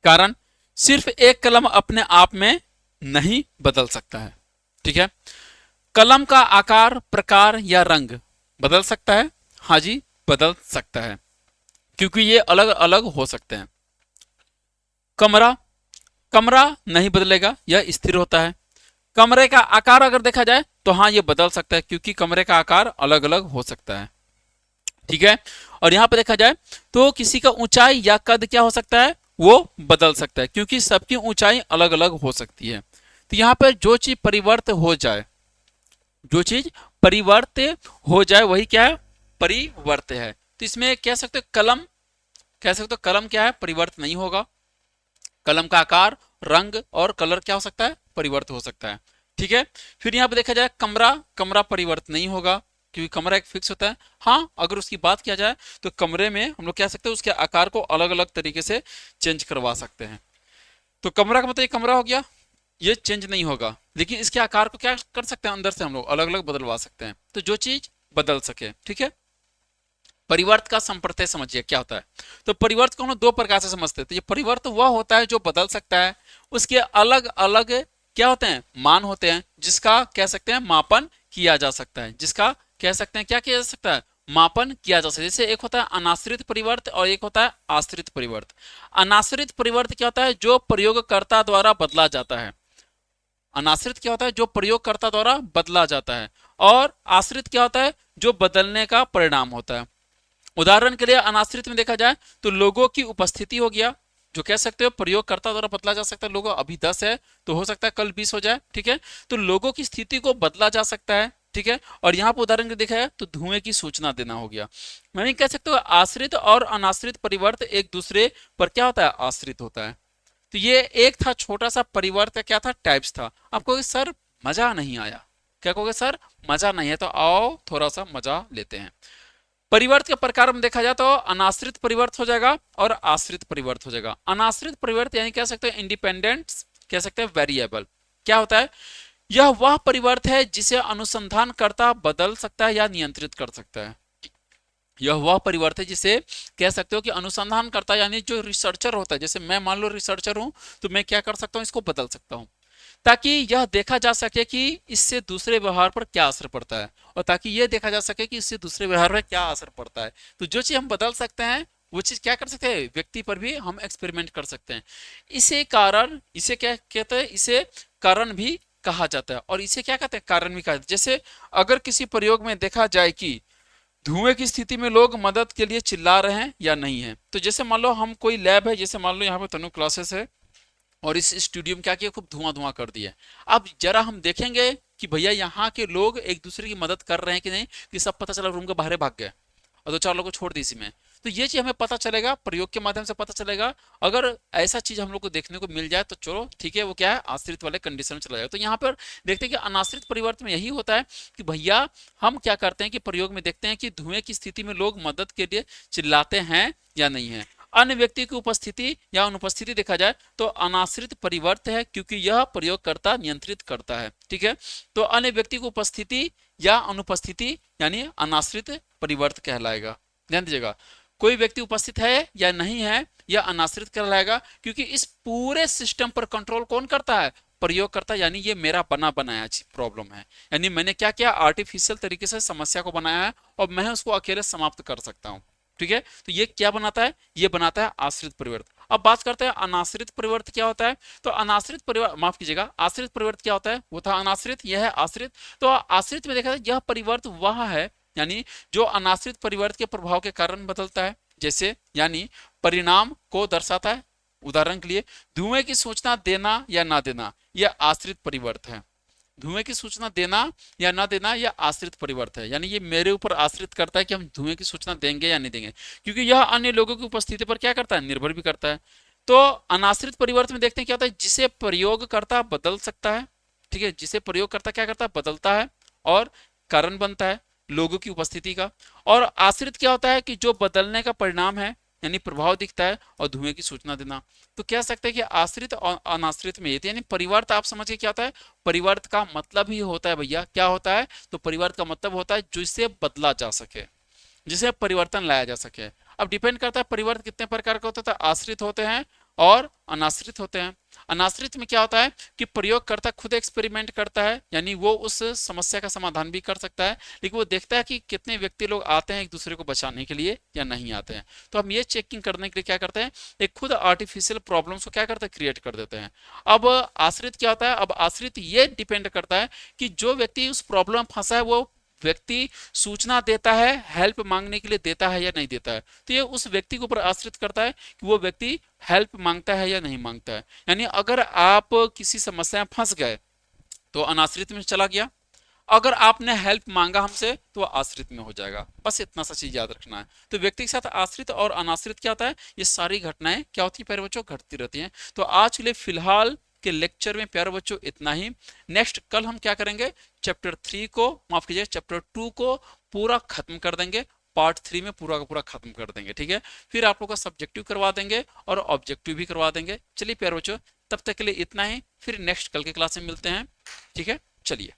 कारण सिर्फ एक कलम अपने आप में नहीं बदल सकता है। ठीक है, कलम का आकार, प्रकार या रंग बदल सकता है। हाँ जी, बदल सकता है, क्योंकि ये अलग अलग हो सकते हैं। कमरा कमरा नहीं बदलेगा, यह स्थिर होता है। कमरे का आकार अगर देखा जाए तो हाँ ये बदल सकता है, क्योंकि कमरे का आकार अलग अलग हो सकता है। ठीक है, और यहां पर देखा जाए तो किसी का ऊंचाई या कद क्या हो सकता है, वो बदल सकता है, क्योंकि सबकी ऊंचाई अलग अलग हो सकती है। तो यहां पर जो चीज परिवर्त हो जाए, जो चीज परिवर्त हो जाए वही क्या है, परिवर्त है। तो इसमें कह सकते हो कलम, कह सकते हो कलम क्या है, परिवर्त नहीं होगा। कलम का आकार, रंग और कलर क्या हो सकता है, परिवर्त हो सकता है। ठीक है, फिर यहाँ पे देखा जाए कमरा, कमरा परिवर्त नहीं होगा, क्योंकि कमरा एक फिक्स होता है। हाँ, अगर उसकी बात किया जाए तो कमरे में हम लोग कह सकते हैं उसके आकार को अलग अलग तरीके से चेंज करवा सकते हैं। तो कमरा का मतलब ये कमरा हो गया, ये चेंज नहीं होगा, लेकिन इसके आकार को क्या कर सकते हैं, अंदर से हम लोग अलग अलग बदलवा सकते हैं। तो जो चीज बदल सके। ठीक है, परिवर्त का संप्रत्यय समझिए क्या होता है। तो परिवर्त को हम दो प्रकार से समझते हैं। तो ये परिवर्त वह होता है जो बदल सकता है, उसके अलग अलग क्या होते हैं, मान होते हैं, जिसका कह सकते हैं मापन किया जा सकता है, जिसका कह सकते हैं क्या किया जा सकता है, मापन किया जा सकता है। जैसे एक होता है अनाश्रित परिवर्त और एक होता है आश्रित परिवर्त। अनाश्रित परिवर्त क्या होता है, जो प्रयोगकर्ता द्वारा बदला जाता है। अनाश्रित क्या होता है, जो प्रयोगकर्ता द्वारा बदला जाता है। और आश्रित क्या होता है, जो बदलने का परिणाम होता है। उदाहरण के लिए अनाश्रित में देखा जाए तो लोगों की उपस्थिति हो गया, जो कह सकते हो प्रयोगकर्ता द्वारा बदला जा सकता है। लोगों अभी 10 है तो हो सकता है कल 20 हो जाए। ठीक है, तो लोगों की स्थिति को बदला जा सकता है। ठीक है। और यहाँ पर उदाहरण के देखा है तो धुएं की सूचना देना हो गया। मैंने कह सकते हो आश्रित और अनाश्रित परिवर्त एक दूसरे पर क्या होता है, आश्रित होता है। तो ये एक था छोटा सा परिवर्त, क्या था, टाइप्स था। आपको सर मजा नहीं आया, क्या कहोगे सर, मजा नहीं है, तो आओ थोड़ा सा मजा लेते हैं। परिवर्त के प्रकार में देखा जाए तो अनाश्रित परिवर्त हो जाएगा और आश्रित परिवर्त हो जाएगा। अनाश्रित परिवर्त यानी कह सकते हैं इंडिपेंडेंट, कह सकते हैं वेरिएबल। क्या होता है, यह वह परिवर्त है जिसे अनुसंधानकर्ता बदल सकता है या नियंत्रित कर सकता है। यह वह परिवर्त है जिसे कह सकते हो कि अनुसंधान करता, यानी जो रिसर्चर होता है, जैसे मैं मान लो रिसर्चर हूं तो मैं क्या कर सकता हूं, इसको बदल सकता हूं, ताकि यह देखा जा सके कि इससे दूसरे व्यवहार पर क्या असर पड़ता है, और ताकि यह देखा जा सके कि इससे दूसरे व्यवहार पर क्या असर पड़ता है। तो जो चीज हम बदल सकते हैं वो चीज क्या कर सकते हैं, व्यक्ति पर भी हम एक्सपेरिमेंट कर सकते हैं। इसे कारण, इसे क्या कहते हैं, इसे कारण भी कहा जाता है, और इसे क्या कहते हैं, कारण भी कहा जाता है। जैसे अगर किसी प्रयोग में देखा जाए कि धुएं की स्थिति में लोग मदद के लिए चिल्ला रहे हैं या नहीं है, तो जैसे मान लो हम कोई लैब है, जैसे मान लो यहाँ पे तनु क्लासेस है और इस स्टूडियो में क्या किया, खूब धुआं धुआं कर दिया। अब जरा हम देखेंगे कि भैया यहाँ के लोग एक दूसरे की मदद कर रहे हैं कि नहीं, कि सब पता चला रूम के बाहर भाग गए और दो चार लोगों को छोड़ दी इसी में। तो ये चीज हमें पता चलेगा, प्रयोग के माध्यम से पता चलेगा। अगर ऐसा चीज हम लोग को देखने को मिल जाए तो चलो ठीक है, वो क्या है, आश्रित वाले कंडीशन में चला जाए। तो यहाँ पर देखते हैं कि अनाश्रित परिवर्तन में यही होता है कि भैया हम क्या करते हैं कि प्रयोग में देखते हैं कि धुएं की स्थिति में लोग मदद के लिए चिल्लाते हैं या नहीं है। अन्य व्यक्ति की उपस्थिति या अनुपस्थिति देखा जाए तो अनाश्रित परिवर्त है, क्योंकि यह प्रयोगकर्ता नियंत्रित करता है। ठीक है, तो अन्य व्यक्ति की उपस्थिति या अनुपस्थिति यानी अनाश्रित परिवर्त कहलाएगा। ध्यान दीजिएगा, कोई व्यक्ति उपस्थित है या नहीं है यह अनाश्रित कहलाएगा, क्योंकि इस पूरे सिस्टम पर कंट्रोल कौन करता है, प्रयोगकर्ता। यानी ये मेरा बना बनाया प्रॉब्लम है, यानी मैंने क्या किया, आर्टिफिशियल तरीके से समस्या को बनाया है और मैं उसको अकेले समाप्त कर सकता हूं। ठीक है, तो ये क्या बनाता है, ये बनाता है आश्रित परिवर्त। अब बात करते हैं अनाश्रित परिवर्त क्या होता है। तो अनाश्रित परिवर्त, माफ कीजिएगा, आश्रित परिवर्त क्या होता है, वो था अनाश्रित, यह है आश्रित। तो आश्रित में देखा जाए यह परिवर्त वह है, यानी जो अनाश्रित परिवर्त के प्रभाव के कारण बदलता है, जैसे यानी परिणाम को दर्शाता है। उदाहरण के लिए धुएं की सूचना देना या ना देना, यह आश्रित परिवर्त है। धुएं की सूचना देना या ना देना यह आश्रित परिवर्त है, यानी ये मेरे ऊपर आश्रित करता है कि हम धुएं की सूचना देंगे या नहीं देंगे, क्योंकि यह अन्य लोगों की उपस्थिति पर क्या करता है, निर्भर भी करता है। तो अनाश्रित परिवर्त में देखते हैं क्या होता है, जिसे प्रयोगकर्ता बदल सकता है। ठीक है, जिसे प्रयोगकर्ता क्या करता है, बदलता है और कारण बनता है लोगों की उपस्थिति का। और आश्रित क्या होता है कि जो बदलने का परिणाम है, यानी प्रभाव दिखता है और धुएं की सूचना देना। तो कह सकते हैं कि आश्रित और अनाश्रित में ये यानी परिवर्त, आप समझिए क्या होता है, परिवर्त का मतलब ही होता है भैया, क्या होता है, तो परिवर्त का मतलब होता है जिससे बदला जा सके, जिसे परिवर्तन लाया जा सके। अब डिपेंड करता है परिवर्त कितने प्रकार का होता है, आश्रित होते हैं और अनाश्रित होते हैं। अनाश्रित में क्या होता है कि प्रयोगकर्ता खुद एक्सपेरिमेंट करता है, यानी वो उस समस्या का समाधान भी कर सकता है, लेकिन वो देखता है कि कितने व्यक्ति लोग आते हैं एक दूसरे को बचाने के लिए या नहीं आते हैं। तो हम ये चेकिंग करने के लिए क्या करते हैं, एक खुद आर्टिफिशियल प्रॉब्लम्स को क्या करते हैं, क्रिएट कर देते हैं। अब आश्रित क्या होता है, अब आश्रित ये डिपेंड करता है कि जो व्यक्ति उस प्रॉब्लम में फंसा है वो व्यक्ति सूचना देता है, हेल्प मांगने के लिए देता है या नहीं देता है। तो ये उस व्यक्ति के ऊपर आश्रित करता है कि वो व्यक्ति हेल्प मांगता है या नहीं मांगता है। यानी अगर आप किसी समस्या में फंस गए तो अनाश्रित में चला गया, अगर आपने हेल्प मांगा हमसे तो आश्रित में हो जाएगा। बस इतना सा चीज याद रखना है। तो व्यक्ति के साथ आश्रित और अनाश्रित क्या होता है, ये सारी घटनाएं क्या होती है, प्यारे बच्चों, घटती रहती हैं। तो आज के लिए फिलहाल के लेक्चर में प्यारे बच्चों इतना ही। नेक्स्ट कल हम क्या करेंगे, चैप्टर 3 को, माफ कीजिए चैप्टर 2 को पूरा खत्म कर देंगे, पार्ट 3 में पूरा का पूरा खत्म कर देंगे। ठीक है, फिर आप लोग का सब्जेक्टिव करवा देंगे और ऑब्जेक्टिव भी करवा देंगे। चलिए प्यारे बच्चों, तब तक के लिए इतना ही, फिर नेक्स्ट कल के क्लास में मिलते हैं। ठीक है, चलिए।